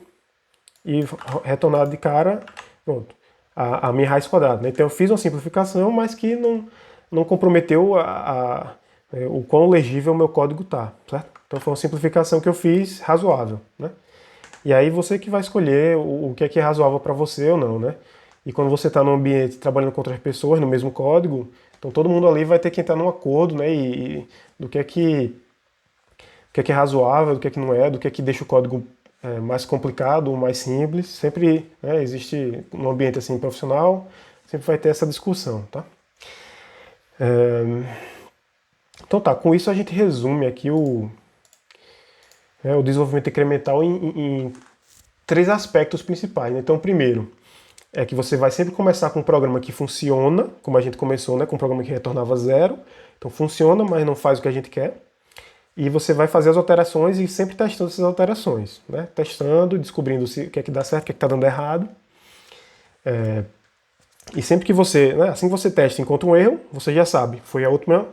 Speaker 1: e retornar de cara, pronto, a minha raiz quadrada, né? Então eu fiz uma simplificação, mas que não comprometeu o quão legível o meu código tá, certo? Então foi uma simplificação que eu fiz razoável, né? E aí você que vai escolher o que é razoável para você ou não, né? E quando você está num ambiente trabalhando com outras pessoas no mesmo código, então todo mundo ali vai ter que entrar num acordo, né? E do que é razoável, do que é que não é, do que é que deixa o código mais complicado ou mais simples. Sempre, né, existe num ambiente assim profissional, sempre vai ter essa discussão, tá? Então tá, com isso a gente resume aqui o desenvolvimento incremental em três aspectos principais, né? Então, primeiro, é que você vai sempre começar com um programa que funciona, como a gente começou, né, com um programa que retornava zero. Então funciona, mas não faz o que a gente quer. E você vai fazer as alterações e sempre testando essas alterações, né? Testando, descobrindo o que é que dá certo, o que é que está dando errado. E sempre que você, né, assim que você testa e encontra um erro, você já sabe, foi a última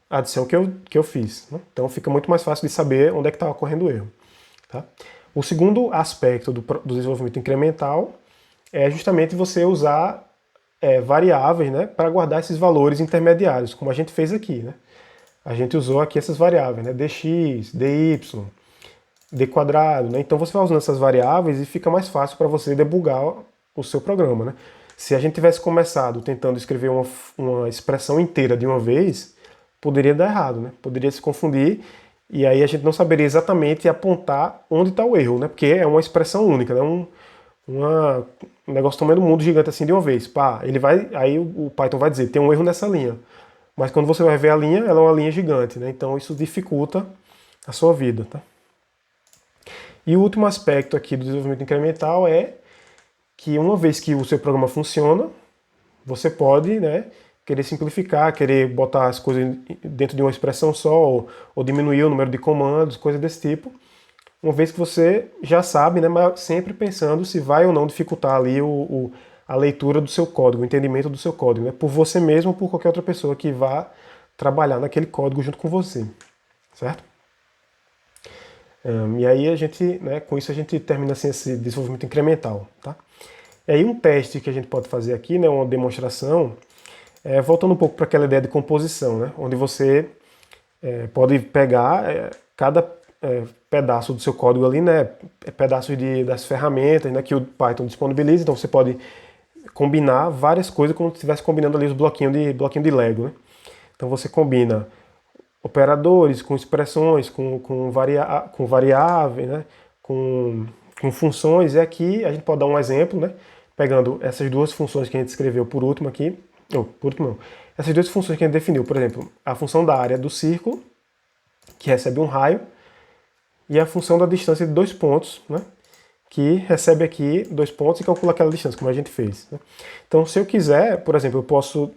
Speaker 1: adição que eu fiz, né? Então fica muito mais fácil de saber onde é que está ocorrendo o erro, tá? O segundo aspecto do desenvolvimento incremental é justamente você usar variáveis, né, para guardar esses valores intermediários, como a gente fez aqui, né? A gente usou aqui essas variáveis, né, dx, dy, d quadrado, né? Então você vai usando essas variáveis e fica mais fácil para você debugar o seu programa, né? Se a gente tivesse começado tentando escrever uma expressão inteira de uma vez, poderia dar errado, né? Poderia se confundir e aí a gente não saberia exatamente apontar onde está o erro, né? Porque é uma expressão única, né? Um negócio tomando um mundo gigante assim de uma vez. Pá, aí o Python vai dizer, tem um erro nessa linha. Mas quando você vai ver a linha, ela é uma linha gigante, né? Então isso dificulta a sua vida, tá? E o último aspecto aqui do desenvolvimento incremental é que uma vez que o seu programa funciona, você pode, né, querer simplificar, querer botar as coisas dentro de uma expressão só, ou diminuir o número de comandos, coisas desse tipo, uma vez que você já sabe, né, mas sempre pensando se vai ou não dificultar ali a leitura do seu código, o entendimento do seu código, né, por você mesmo ou por qualquer outra pessoa que vá trabalhar naquele código junto com você, certo? E aí a gente, né, com isso a gente termina assim, esse desenvolvimento incremental, tá? E aí um teste que a gente pode fazer aqui, né, uma demonstração, voltando um pouco para aquela ideia de composição, né, onde você pode pegar cada pedaço do seu código ali, né, pedaços das ferramentas, né, que o Python disponibiliza, então você pode combinar várias coisas como se estivesse combinando ali os bloquinhos de Lego, né? Então você combina operadores com expressões, com variáveis, né, com funções, e aqui a gente pode dar um exemplo, né, pegando essas duas funções que a gente escreveu por último aqui, por último não. Essas duas funções que a gente definiu, por exemplo, a função da área do círculo, que recebe um raio, e a função da distância de 2 pontos, né? Que recebe aqui 2 pontos e calcula aquela distância, como a gente fez, né? Então, se eu quiser, por exemplo, eu posso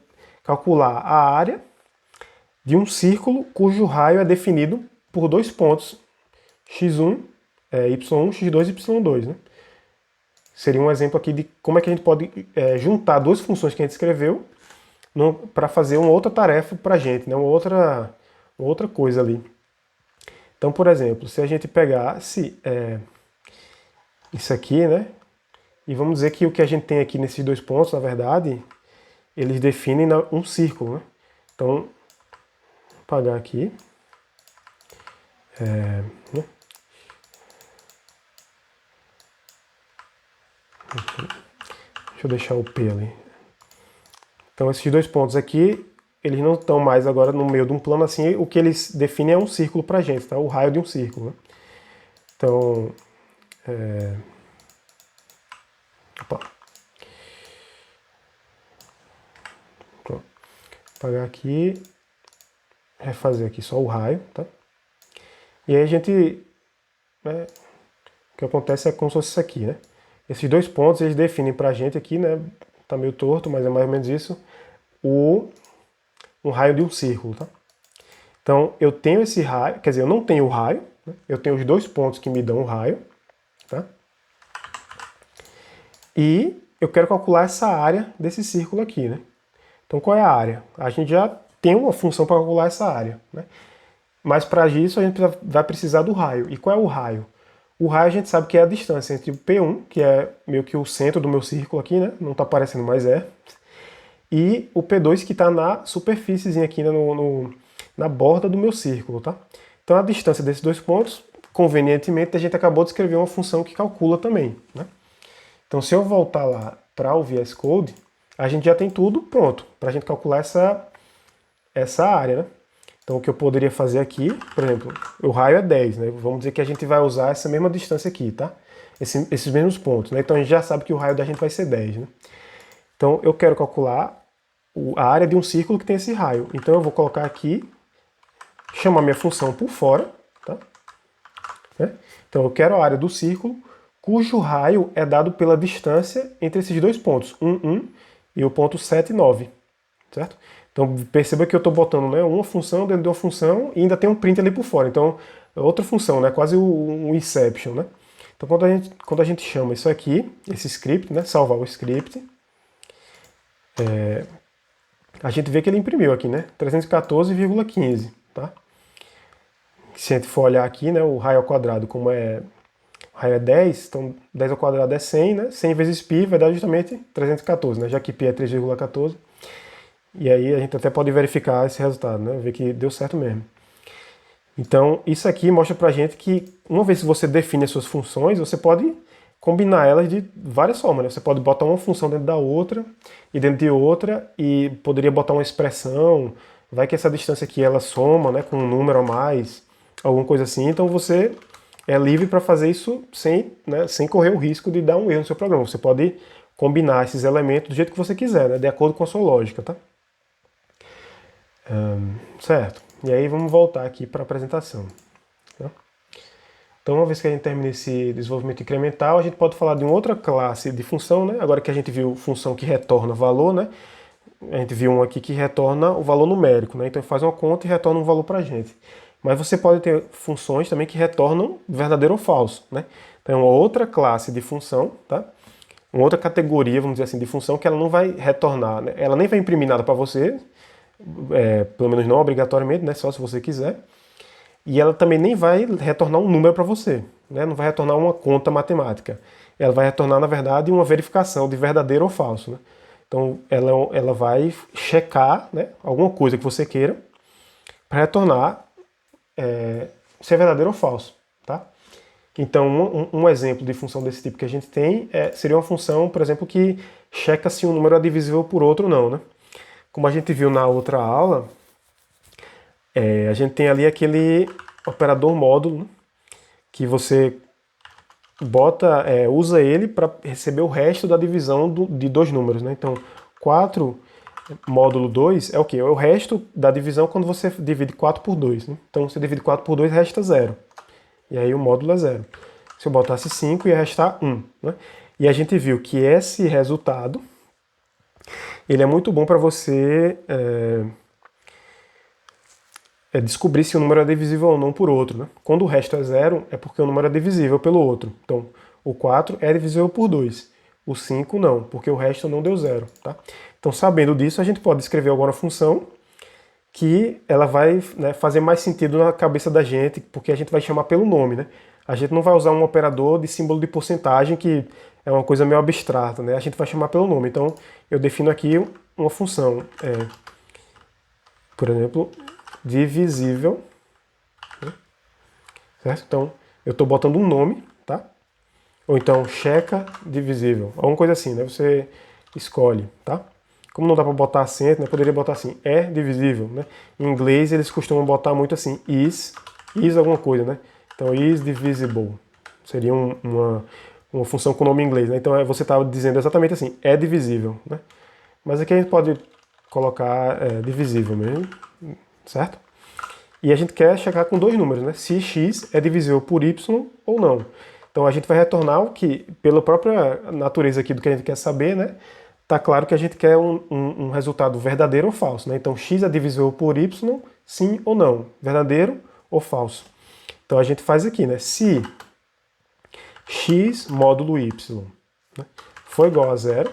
Speaker 1: calcular a área de um círculo cujo raio é definido por 2 pontos, x1, y1, x2 e y2, né? Seria um exemplo aqui de como é que a gente pode juntar duas funções que a gente escreveu para fazer uma outra tarefa para a gente, né? Uma outra coisa ali. Então, por exemplo, se a gente pegasse isso aqui, né? E vamos dizer que o que a gente tem aqui nesses 2 pontos, na verdade, eles definem um círculo, né? Então, vou apagar aqui. Né? Deixa eu deixar o P ali. Então, esses 2 pontos aqui, eles não estão mais agora no meio de um plano assim. O que eles definem é um círculo pra gente, tá? O raio de um círculo, né? Então, opa. Pronto. Vou apagar aqui, refazer aqui só o raio, tá? E aí a gente, né, o que acontece é como se fosse isso aqui, né? Esses 2 pontos, eles definem pra gente aqui, né? Tá meio torto, mas é mais ou menos isso, um raio de um círculo, tá? Então, eu tenho esse raio, quer dizer, eu não tenho o raio, né? Eu tenho os 2 pontos que me dão o raio, tá? E eu quero calcular essa área desse círculo aqui, né? Então, qual é a área? A gente já tem uma função para calcular essa área, né? Mas para isso a gente vai precisar do raio. E qual é o raio? O raio a gente sabe que é a distância entre o P1, que é meio que o centro do meu círculo aqui, né? Não está aparecendo, mas é. E o P2 que está na superfície aqui, né? Na borda do meu círculo, tá? Então a distância desses 2 pontos, convenientemente, a gente acabou de escrever uma função que calcula também, né? Então se eu voltar lá para o VS Code, a gente já tem tudo pronto para a gente calcular essa área, né? Então o que eu poderia fazer aqui, por exemplo, o raio é 10, né? Vamos dizer que a gente vai usar essa mesma distância aqui, tá? Esses mesmos pontos, né? Então a gente já sabe que o raio da gente vai ser 10, né? Então eu quero calcular a área de um círculo que tem esse raio. Então eu vou colocar aqui, chamar minha função por fora, tá? Então eu quero a área do círculo cujo raio é dado pela distância entre esses 2 pontos, 1 e o ponto 7, 9, certo? Então perceba que eu estou botando, né, uma função dentro de uma função e ainda tem um print ali por fora. Então é outra função, né, quase um inception, né? Então quando a gente chama isso aqui, esse script, né, salvar o script, a gente vê que ele imprimiu aqui, né, 314,15, tá? Se a gente for olhar aqui, né, o raio ao quadrado, como o raio é 10, então 10 ao quadrado é 100, né? 100 vezes π vai dar justamente 314, né? Já que π é 3,14. E aí a gente até pode verificar esse resultado, né? Ver que deu certo mesmo. Então, isso aqui mostra pra gente que uma vez que você define as suas funções, você pode combinar elas de várias formas, né? Você pode botar uma função dentro da outra e dentro de outra e poderia botar uma expressão, vai que essa distância aqui ela soma, né, com um número a mais, alguma coisa assim. Então você é livre para fazer isso sem, né, sem correr o risco de dar um erro no seu programa. Você pode combinar esses elementos do jeito que você quiser, né, de acordo com a sua lógica, tá? Certo. E aí vamos voltar aqui para a apresentação. Tá? Então, uma vez que a gente termina esse desenvolvimento incremental, a gente pode falar de uma outra classe de função, né? Agora que a gente viu função que retorna valor, né? A gente viu uma aqui que retorna o valor numérico, né? Então faz uma conta e retorna um valor para a gente. Mas você pode ter funções também que retornam verdadeiro ou falso, né? Então é uma outra classe de função, tá? Uma outra categoria, vamos dizer assim, de função que ela não vai retornar, né? Ela nem vai imprimir nada para você, pelo menos não obrigatoriamente, né? Só se você quiser. E ela também nem vai retornar um número para você, né? Não vai retornar uma conta matemática. Ela vai retornar, na verdade, uma verificação de verdadeiro ou falso, né? Então ela vai checar, né, alguma coisa que você queira para retornar se é verdadeiro ou falso, tá? Então um exemplo de função desse tipo que a gente tem seria uma função, por exemplo, que checa se um número é divisível por outro ou não, né? Como a gente viu na outra aula, a gente tem ali aquele operador módulo, né, que você usa ele para receber o resto da divisão de 2 números, né? Então 4 módulo 2 é o quê? É o resto da divisão quando você divide 4 por 2. Né? Então, você divide 4 por 2, resta 0. E aí o módulo é 0. Se eu botasse 5, ia restar 1. Né? E a gente viu que esse resultado ele é muito bom para você descobrir se o número é divisível ou não por outro. Né? Quando o resto é 0, é porque o número é divisível pelo outro. Então, o 4 é divisível por 2. O 5 não, porque o resto não deu 0. Tá? Então, sabendo disso, a gente pode escrever agora uma função que ela vai, né, fazer mais sentido na cabeça da gente, porque a gente vai chamar pelo nome. Né? A gente não vai usar um operador de símbolo de porcentagem, que é uma coisa meio abstrata. Né? A gente vai chamar pelo nome. Então, eu defino aqui uma função, por exemplo, divisível. Né? Certo? Então, eu estou botando um nome, tá? Ou então, checa divisível. Alguma coisa assim, né? Você escolhe, tá? Como não dá para botar acento, né? Poderia botar assim, é divisível, né? Em inglês, eles costumam botar muito assim, is alguma coisa, né? Então, is divisible. Seria uma função com nome em inglês, né? Então, você está dizendo exatamente assim, é divisível, né? Mas aqui a gente pode colocar divisível mesmo, certo? E a gente quer chegar com dois números, né? Se x é divisível por y ou não. Então a gente vai retornar o que, pela própria natureza aqui do que a gente quer saber, né? Tá claro que a gente quer um resultado verdadeiro ou falso, né? Então x é divisível por y, sim ou não. Verdadeiro ou falso. Então a gente faz aqui, né? Se x módulo y, né, for igual a 0,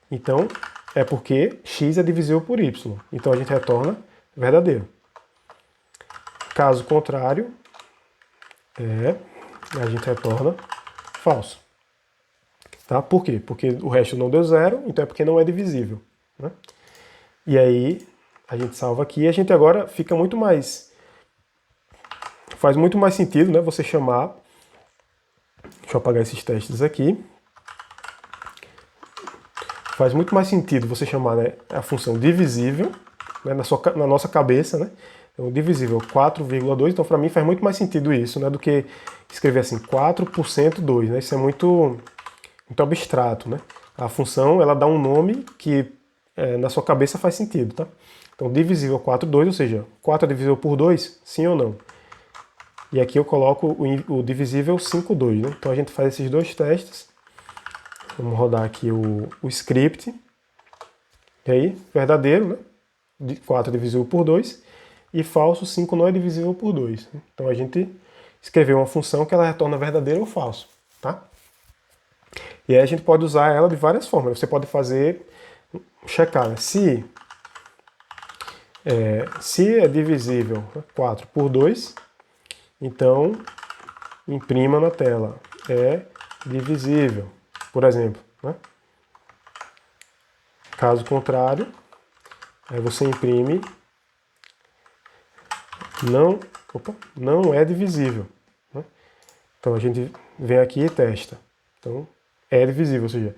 Speaker 1: então é porque x é divisível por y. Então a gente retorna verdadeiro. Caso contrário, a gente retorna falso. Tá? Por quê? Porque o resto não deu 0, então é porque não é divisível. Né? E aí, a gente salva aqui e a gente agora fica muito mais... Faz muito mais sentido, né, você chamar... Deixa eu apagar esses testes aqui. Faz muito mais sentido você chamar, né, a função divisível, né, na nossa cabeça, né? Então, divisível 4,2, então para mim faz muito mais sentido isso, né, do que escrever assim 4% 2, né? Isso é muito abstrato, né? A função, ela dá um nome que na sua cabeça faz sentido, tá? Então, divisível 4,2, ou seja, 4 é divisível por 2, sim ou não? E aqui eu coloco o divisível 5,2, né? Então a gente faz esses dois testes. Vamos rodar aqui o script. E aí, verdadeiro, né? 4 é divisível por 2. E falso, 5 não é divisível por 2. Então a gente escreveu uma função que ela retorna verdadeiro ou falso, tá? E aí a gente pode usar ela de várias formas. Você pode fazer, checar, né? Se é divisível 4 por 2, então imprima na tela. É divisível, por exemplo. Né? Caso contrário, aí você imprime não é divisível. Né? Então a gente vem aqui e testa. Então é divisível, ou seja,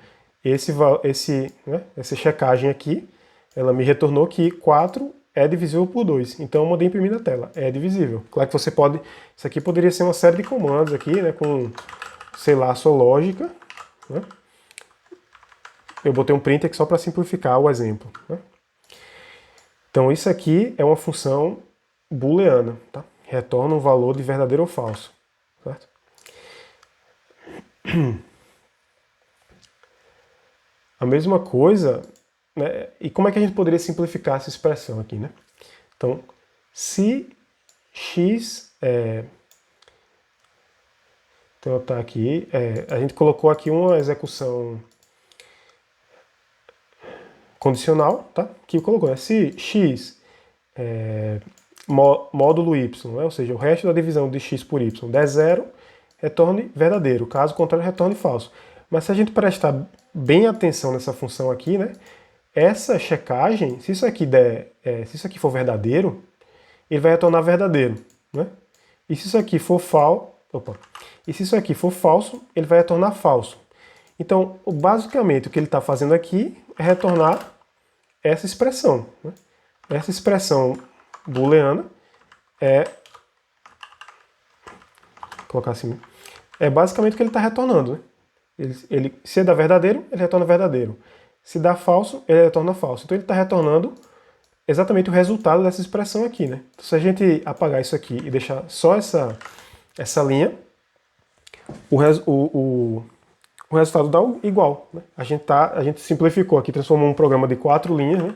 Speaker 1: essa checagem aqui, ela me retornou que 4 é divisível por 2. Então eu mandei imprimir na tela, é divisível. Claro que você pode, isso aqui poderia ser uma série de comandos aqui, né, com, sei lá, a sua lógica. Né? Eu botei um print aqui só para simplificar o exemplo. Né? Então isso aqui é uma função booleana, tá? Retorna um valor de verdadeiro ou falso. Certo? A mesma coisa, né? E como é que a gente poderia simplificar essa expressão aqui, né? Então, se x então tá aqui, a gente colocou aqui uma execução condicional, tá? Que colocou, né? Se x módulo y, né? Ou seja, o resto da divisão de x por y der 0, retorne verdadeiro. Caso contrário, retorne falso. Mas se a gente prestar bem atenção nessa função aqui, né? Essa checagem, se isso aqui for verdadeiro, ele vai retornar verdadeiro, né? E se isso aqui for falso, ele vai retornar falso. Então, basicamente, o que ele está fazendo aqui é retornar essa expressão. Né? Essa expressão booleana colocar assim, é basicamente o que ele está retornando. Né? Se é da verdadeiro, ele retorna verdadeiro. Se dá falso, ele retorna falso. Então ele está retornando exatamente o resultado dessa expressão aqui, né? Então, se a gente apagar isso aqui e deixar só essa linha, o resultado dá igual, né? A gente simplificou aqui, transformou um programa de 4 linhas, né?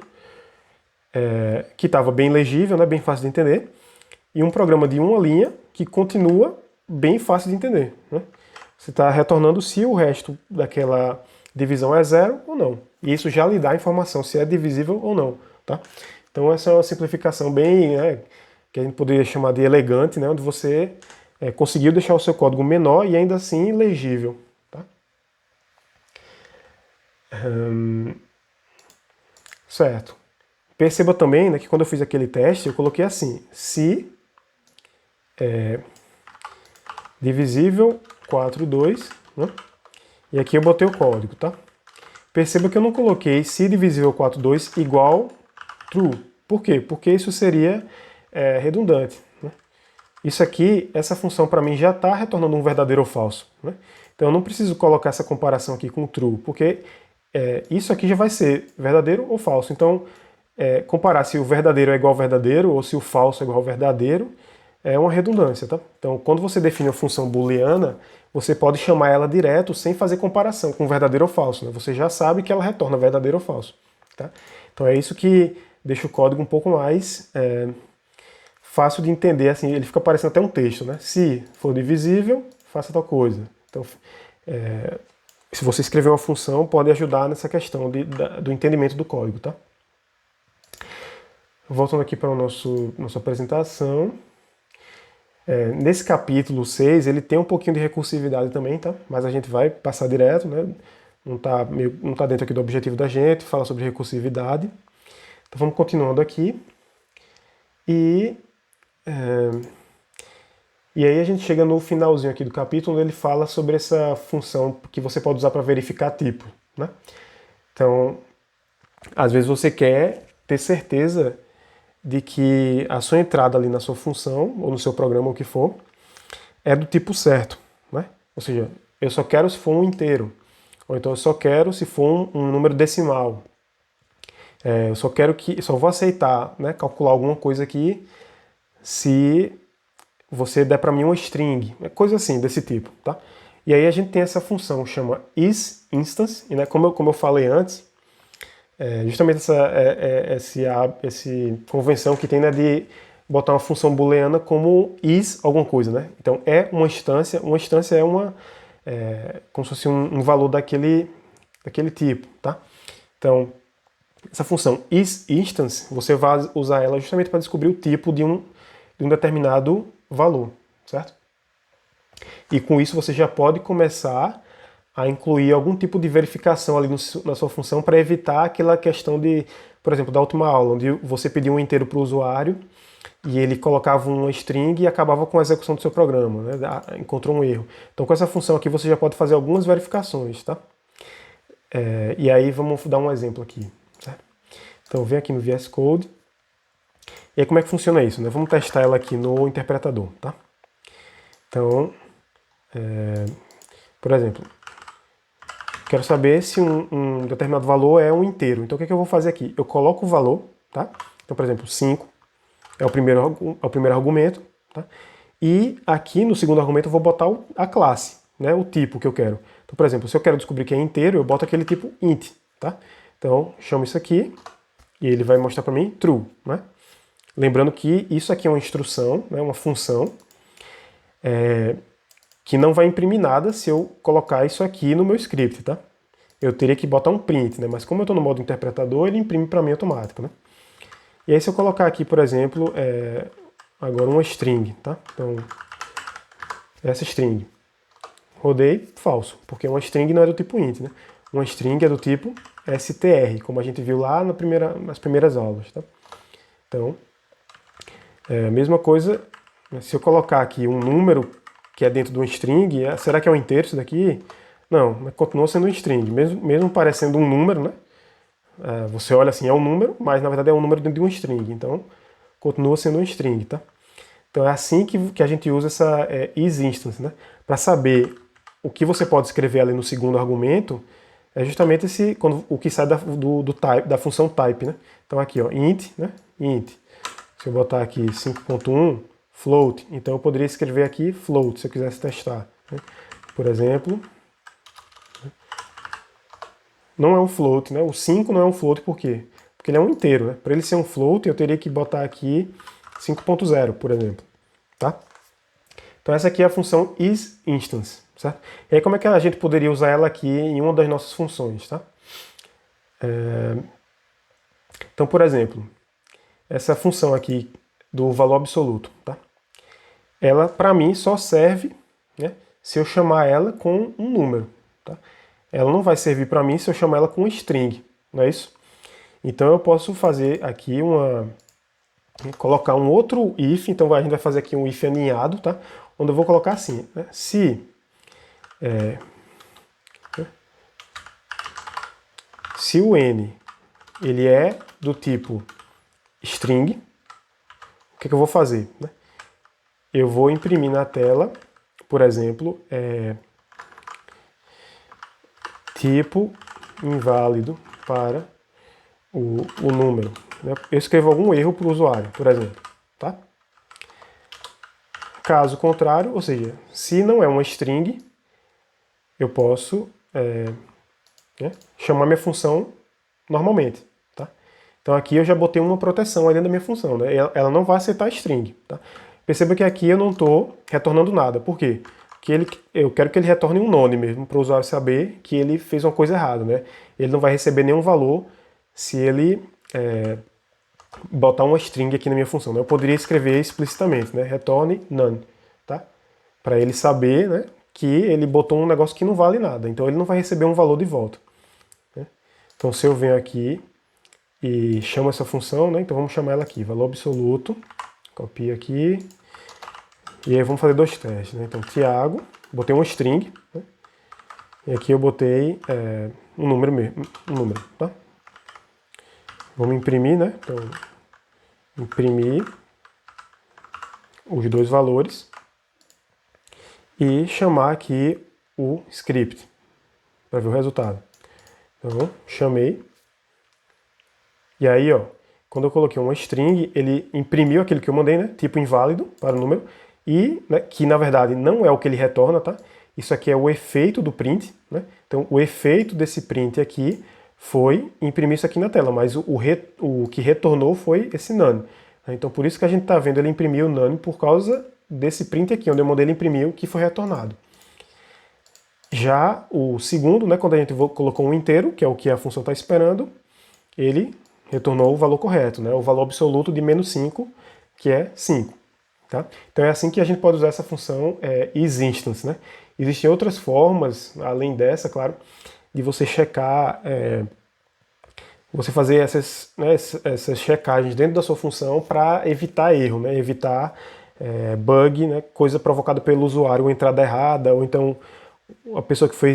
Speaker 1: Que estava bem legível, né? Bem fácil de entender, e um programa de uma linha que continua bem fácil de entender, né? Você está retornando se o resto daquela divisão é 0 ou não. E isso já lhe dá a informação se é divisível ou não, tá? Então essa é uma simplificação bem, né, que a gente poderia chamar de elegante, né, onde você conseguiu deixar o seu código menor e ainda assim legível, tá? Certo. Perceba também, né, que quando eu fiz aquele teste, eu coloquei assim, se divisível 4, 2, né? E aqui eu botei o código, tá? Perceba que eu não coloquei se divisível 4, 2 igual true. Por quê? Porque isso seria redundante, né? Isso aqui, essa função para mim já está retornando um verdadeiro ou falso, né? Então eu não preciso colocar essa comparação aqui com true, porque isso aqui já vai ser verdadeiro ou falso. Então, comparar se o verdadeiro é igual ao verdadeiro ou se o falso é igual ao verdadeiro é uma redundância, tá? Então, quando você define uma função booleana, você pode chamar ela direto sem fazer comparação com verdadeiro ou falso, né? Você já sabe que ela retorna verdadeiro ou falso, tá? Então é isso que deixa o código um pouco mais fácil de entender, assim, ele fica parecendo até um texto, né? Se for divisível, faça tal coisa. Então, se você escrever uma função, pode ajudar nessa questão do entendimento do código, tá? Voltando aqui para a nossa apresentação. Nesse capítulo 6, ele tem um pouquinho de recursividade também, tá? Mas a gente vai passar direto, né? Não tá dentro aqui do objetivo da gente, fala sobre recursividade. Então vamos continuando aqui. E aí a gente chega no finalzinho aqui do capítulo, onde ele fala sobre essa função que você pode usar para verificar tipo, né? Então, às vezes você quer ter certeza de que a sua entrada ali na sua função, ou no seu programa, ou o que for, é do tipo certo, né? Ou seja, eu só quero se for um inteiro, ou então eu só quero se for um número decimal. Eu só vou aceitar, né, calcular alguma coisa aqui se você der para mim uma string, coisa assim, desse tipo, tá? E aí a gente tem essa função, chama isInstance, e né, como eu falei antes, justamente essa convenção que tem, né, de botar uma função booleana como is alguma coisa, né? Então é uma instância é como se fosse um valor daquele tipo, tá? Então essa função isInstance, você vai usar ela justamente para descobrir o tipo de um determinado valor, certo? E com isso você já pode começar a incluir algum tipo de verificação ali na sua função para evitar aquela questão de, por exemplo, da última aula, onde você pedia um inteiro para o usuário e ele colocava uma string e acabava com a execução do seu programa, né? Encontrou um erro. Então com essa função aqui você já pode fazer algumas verificações, tá? E aí vamos dar um exemplo aqui, certo? Então vem aqui no VS Code. E aí como é que funciona isso, né? Vamos testar ela aqui no interpretador, tá? Então, por exemplo, quero saber se um determinado valor é um inteiro. Então o que eu vou fazer aqui? Eu coloco o valor, tá? Então, por exemplo, 5 é o primeiro argumento, tá? E aqui no segundo argumento eu vou botar a classe, né? O tipo que eu quero. Então, por exemplo, se eu quero descobrir que é inteiro, eu boto aquele tipo int, tá? Então, chamo isso aqui e ele vai mostrar para mim true, né? Lembrando que isso aqui é uma instrução, né? Uma função que não vai imprimir nada se eu colocar isso aqui no meu script, tá? Eu teria que botar um print, né? Mas como eu estou no modo interpretador, ele imprime para mim automático, né? E aí se eu colocar aqui, por exemplo, agora uma string, tá? Então, essa string. Rodei, falso, porque uma string não é do tipo int, né? Uma string é do tipo str, como a gente viu lá nas primeiras aulas, tá? Então, a mesma coisa, se eu colocar aqui um número que é dentro de uma string, será que é um inteiro isso daqui? Não, mas continua sendo um string, mesmo parecendo um número, né? Você olha assim, é um número, mas na verdade é um número dentro de uma string, então continua sendo um string, tá? Então é assim que a gente usa essa isInstance, né? Para saber o que você pode escrever ali no segundo argumento, é justamente o que sai do type, da função type, né? Então aqui, ó, int, né? Int. Se eu botar aqui 5.1, float, então eu poderia escrever aqui float, se eu quisesse testar, né? Por exemplo, não é um float, né? O 5 não é um float, por quê? Porque ele é um inteiro, né? Para ele ser um float, eu teria que botar aqui 5.0, por exemplo, tá? Então essa aqui é a função isInstance, certo? E aí como é que a gente poderia usar ela aqui em uma das nossas funções, tá? Então, por exemplo, essa função aqui do valor absoluto, tá? Ela, para mim, só serve, né, se eu chamar ela com um número, tá? Ela não vai servir para mim se eu chamar ela com um string, não é isso? Então eu posso fazer aqui colocar um outro if, então a gente vai fazer aqui um if aninhado, tá? Onde eu vou colocar assim, né? Se o n ele é do tipo string, o que eu vou fazer, né? Eu vou imprimir na tela, por exemplo, tipo inválido para o número. Né? Eu escrevo algum erro para o usuário, por exemplo. Tá? Caso contrário, ou seja, se não é uma string, eu posso chamar minha função normalmente. Tá? Então aqui eu já botei uma proteção ali dentro da minha função. Né? Ela não vai aceitar string. Tá? Perceba que aqui eu não estou retornando nada. Por quê? Porque eu quero que ele retorne um none mesmo, para o usuário saber que ele fez uma coisa errada. Né? Ele não vai receber nenhum valor se ele botar uma string aqui na minha função. Né? Eu poderia escrever explicitamente, né? Retorne none, tá? Para ele saber, né, que ele botou um negócio que não vale nada. Então ele não vai receber um valor de volta. Né? Então se eu venho aqui e chamo essa função, né? Então vamos chamar ela aqui, valor absoluto. Copia aqui. E aí vamos fazer dois testes. Né? Então Thiago, botei uma string. Né? E aqui eu botei um número mesmo. Um número, tá? Vamos imprimir, né? Então, imprimir os dois valores e chamar aqui o script para ver o resultado. Então, chamei. E aí, ó, quando eu coloquei uma string, ele imprimiu aquilo que eu mandei, né? Tipo inválido para o número. E, né, que na verdade não é o que ele retorna, tá? Isso aqui é o efeito do print, né? Então, o efeito desse print aqui foi imprimir isso aqui na tela, mas o que retornou foi esse none. Então por isso que a gente está vendo ele imprimir o none por causa desse print aqui, onde eu mandei ele imprimir o que foi retornado. Já o segundo, né, quando a gente colocou um inteiro, que é o que a função está esperando, ele retornou o valor correto, né, o valor absoluto de menos 5, que é 5. Tá? Então é assim que a gente pode usar essa função isInstance. Né? Existem outras formas, além dessa, claro, de você checar, você fazer essas checagens dentro da sua função para evitar erro, né? Evitar bug, né? Coisa provocada pelo usuário, ou entrada errada, ou então a pessoa que foi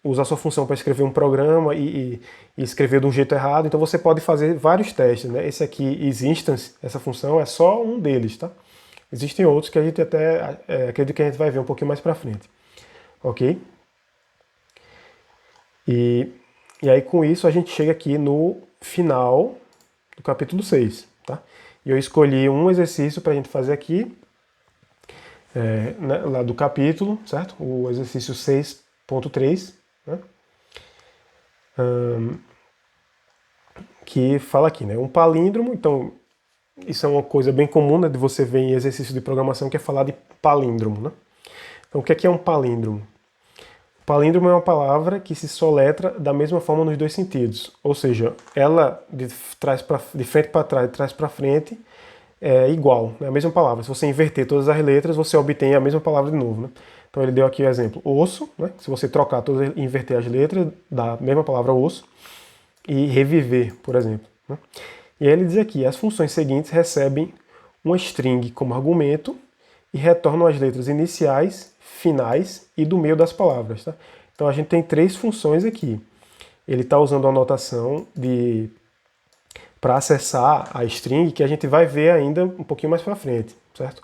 Speaker 1: usar sua função para escrever um programa e escrever de um jeito errado. Então você pode fazer vários testes. Né? Esse aqui, isInstance, essa função, é só um deles. Tá? Existem outros que a gente até acredito que a gente vai ver um pouquinho mais para frente. Ok? E aí com isso a gente chega aqui no final do capítulo 6. Tá? E eu escolhi um exercício para a gente fazer aqui, né, lá do capítulo, certo? O exercício 6.3, né? Que fala aqui, né? Um palíndromo, então isso é uma coisa bem comum, né, de você ver em exercício de programação, que é falar de palíndromo, né? Então o que é um palíndromo? Palíndromo é uma palavra que se soletra da mesma forma nos dois sentidos, ou seja, ela de frente para trás, de trás para frente, é igual, é a mesma palavra. Se você inverter todas as letras, você obtém a mesma palavra de novo. Né? Então ele deu aqui o exemplo, osso, né? Se você trocar todas, inverter as letras, dá a mesma palavra osso, e reviver, por exemplo. Né? E aí ele diz aqui, as funções seguintes recebem uma string como argumento e retornam as letras iniciais, finais e do meio das palavras. Tá? Então a gente tem três funções aqui. Ele está usando a notação para acessar a string, que a gente vai ver ainda um pouquinho mais para frente, certo?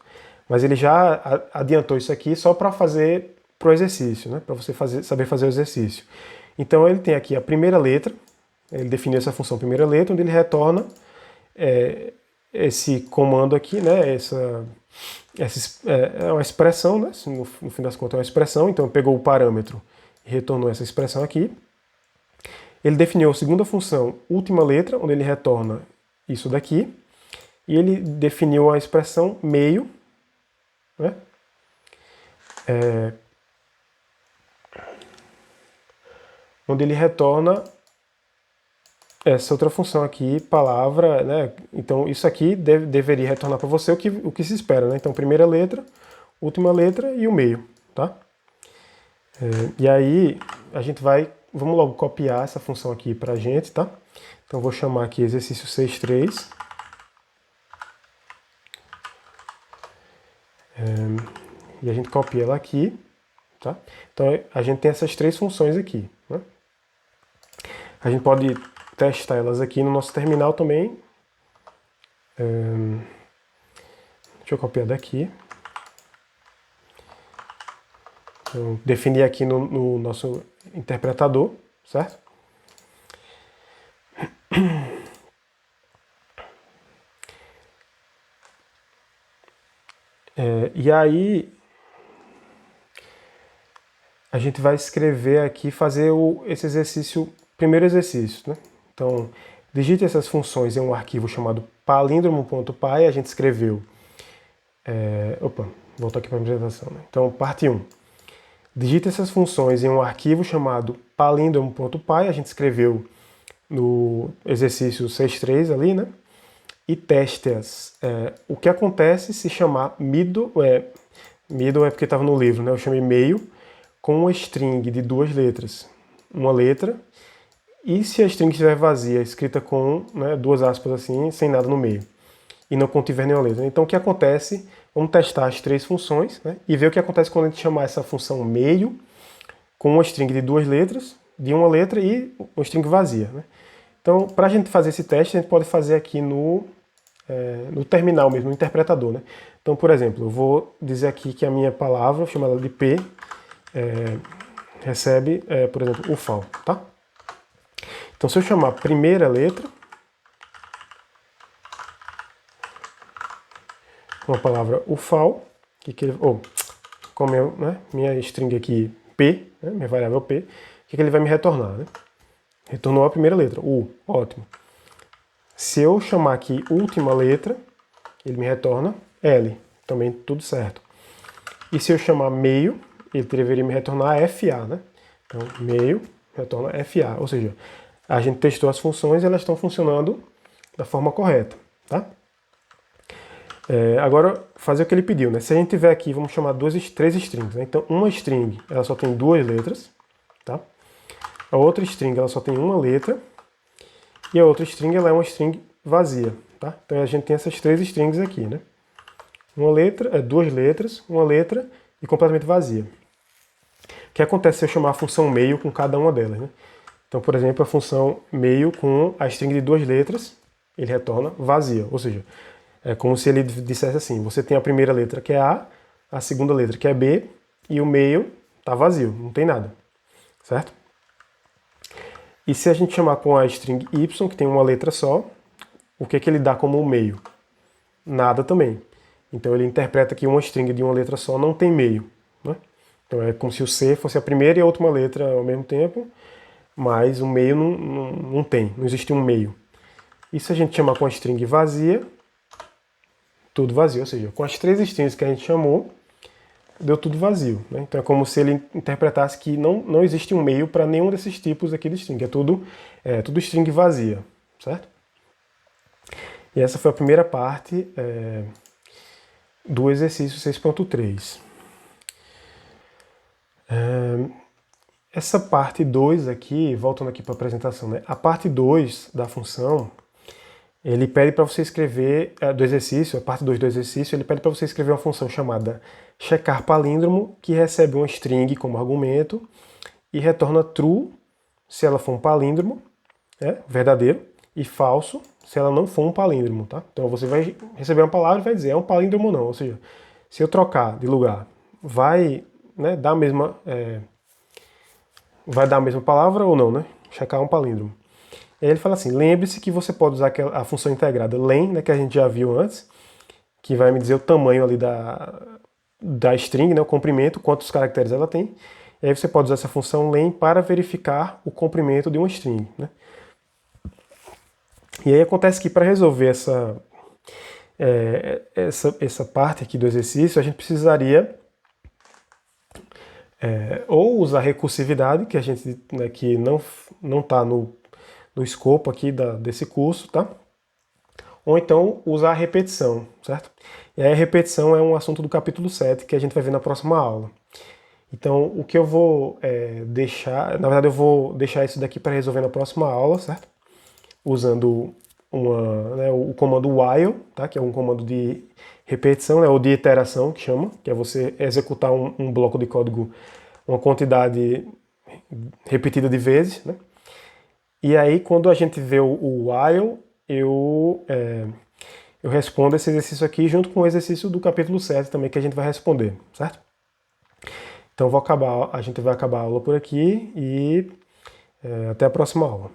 Speaker 1: Mas ele já adiantou isso aqui só para fazer pro exercício, né? Para você saber fazer o exercício. Então ele tem aqui a primeira letra, ele definiu essa função primeira letra, onde ele retorna esse comando aqui, né? Essa é uma expressão, né? No fim das contas é uma expressão, então pegou o parâmetro e retornou essa expressão aqui. Ele definiu a segunda função, última letra, onde ele retorna isso daqui. E ele definiu a expressão meio, né? Onde ele retorna essa outra função aqui, palavra, né? Então isso aqui deveria retornar para você o que se espera, né? Então primeira letra, última letra e o meio, tá? E aí a gente vamos logo copiar essa função aqui pra gente, tá? Então eu vou chamar aqui exercício 6.3. E a gente copia ela aqui, tá? Então a gente tem essas três funções aqui, né? A gente pode testar elas aqui no nosso terminal também. Deixa eu copiar daqui. Então, definir aqui no nosso interpretador, certo? E aí a gente vai escrever aqui, fazer esse exercício, primeiro exercício, né? Então, digite essas funções em um arquivo chamado palindromo.py. A gente escreveu... voltar aqui para a apresentação, né? Então, parte 1. Digite essas funções em um arquivo chamado palindromo.py. A gente escreveu no exercício 6.3 ali, né? E teste-as. O que acontece se chamar middle é porque estava no livro, né? Eu chamei meio com uma string de duas letras. Uma letra. E se a string estiver vazia, escrita com, né, duas aspas assim, sem nada no meio. E não contiver nenhuma letra. Então o que acontece? Vamos testar as três funções, né, e ver o que acontece quando a gente chamar essa função meio com uma string de duas letras, de uma letra e uma string vazia, né? Então, para a gente fazer esse teste, a gente pode fazer aqui no terminal mesmo, no interpretador, né? Então, por exemplo, eu vou dizer aqui que a minha palavra, chamada de P, recebe, por exemplo, ufal, tá? Então, se eu chamar a primeira letra, uma palavra ufal, como é, né, minha string aqui P, né, minha variável P, o que ele vai me retornar, né? Retornou a primeira letra, U, ótimo. Se eu chamar aqui última letra, ele me retorna L, também tudo certo. E se eu chamar meio, ele deveria me retornar FA, né? Então, meio retorna FA, ou seja, a gente testou as funções e elas estão funcionando da forma correta, tá? Agora, fazer o que ele pediu, né? Se a gente tiver aqui, vamos chamar três strings, né? Então, uma string, ela só tem duas letras, tá? A outra string, ela só tem uma letra. E a outra string, ela é uma string vazia, tá? Então, a gente tem essas três strings aqui, né? Uma letra, duas letras, uma letra e completamente vazia. O que acontece se eu chamar a função meio com cada uma delas, né? Então, por exemplo, a função meio com a string de duas letras, ele retorna vazia, ou seja, é como se ele dissesse assim, você tem a primeira letra que é a segunda letra que é B, e o meio está vazio, não tem nada, certo? E se a gente chamar com a string y, que tem uma letra só, o que ele dá como meio? Nada também. Então ele interpreta que uma string de uma letra só não tem meio, né? Então é como se o C fosse a primeira e a última letra ao mesmo tempo, mas o meio não tem, não existe um meio. E se a gente chamar com a string vazia, tudo vazio, ou seja, com as três strings que a gente chamou, deu tudo vazio, né? Então é como se ele interpretasse que não existe um meio para nenhum desses tipos aqui de string, é tudo string vazia, certo? E essa foi a primeira parte do exercício 6.3. Essa parte 2 aqui, voltando aqui para a apresentação, né? A parte 2 da função, ele pede para você escrever, do exercício, a parte 2 do exercício, ele pede para você escrever uma função chamada checar palíndromo, que recebe uma string como argumento e retorna true se ela for um palíndromo, verdadeiro, e falso se ela não for um palíndromo, tá? Então você vai receber uma palavra e vai dizer é um palíndromo ou não, ou seja, se eu trocar de lugar, vai, né, dar a mesma vai dar a mesma palavra ou não, né? Checar um palíndromo. E aí ele fala assim, lembre-se que você pode usar a função integrada len, né, que a gente já viu antes, que vai me dizer o tamanho ali da string, né, o comprimento, quantos caracteres ela tem. E aí você pode usar essa função len para verificar o comprimento de uma string, né? E aí acontece que para resolver essa parte aqui do exercício, a gente precisaria ou usar recursividade, que a gente, né, que não está no escopo aqui desse curso, tá? Ou então usar a repetição, certo? E aí a repetição é um assunto do capítulo 7 que a gente vai ver na próxima aula. Então, o que eu vou deixar, na verdade eu vou deixar isso daqui para resolver na próxima aula, certo? Usando o comando while, tá? Que é um comando de repetição, né? Ou de iteração, que chama, que é você executar um bloco de código, uma quantidade repetida de vezes, né? E aí, quando a gente vê o while, eu respondo esse exercício aqui junto com o exercício do capítulo 7 também, que a gente vai responder, certo? Então a gente vai acabar a aula por aqui e até a próxima aula.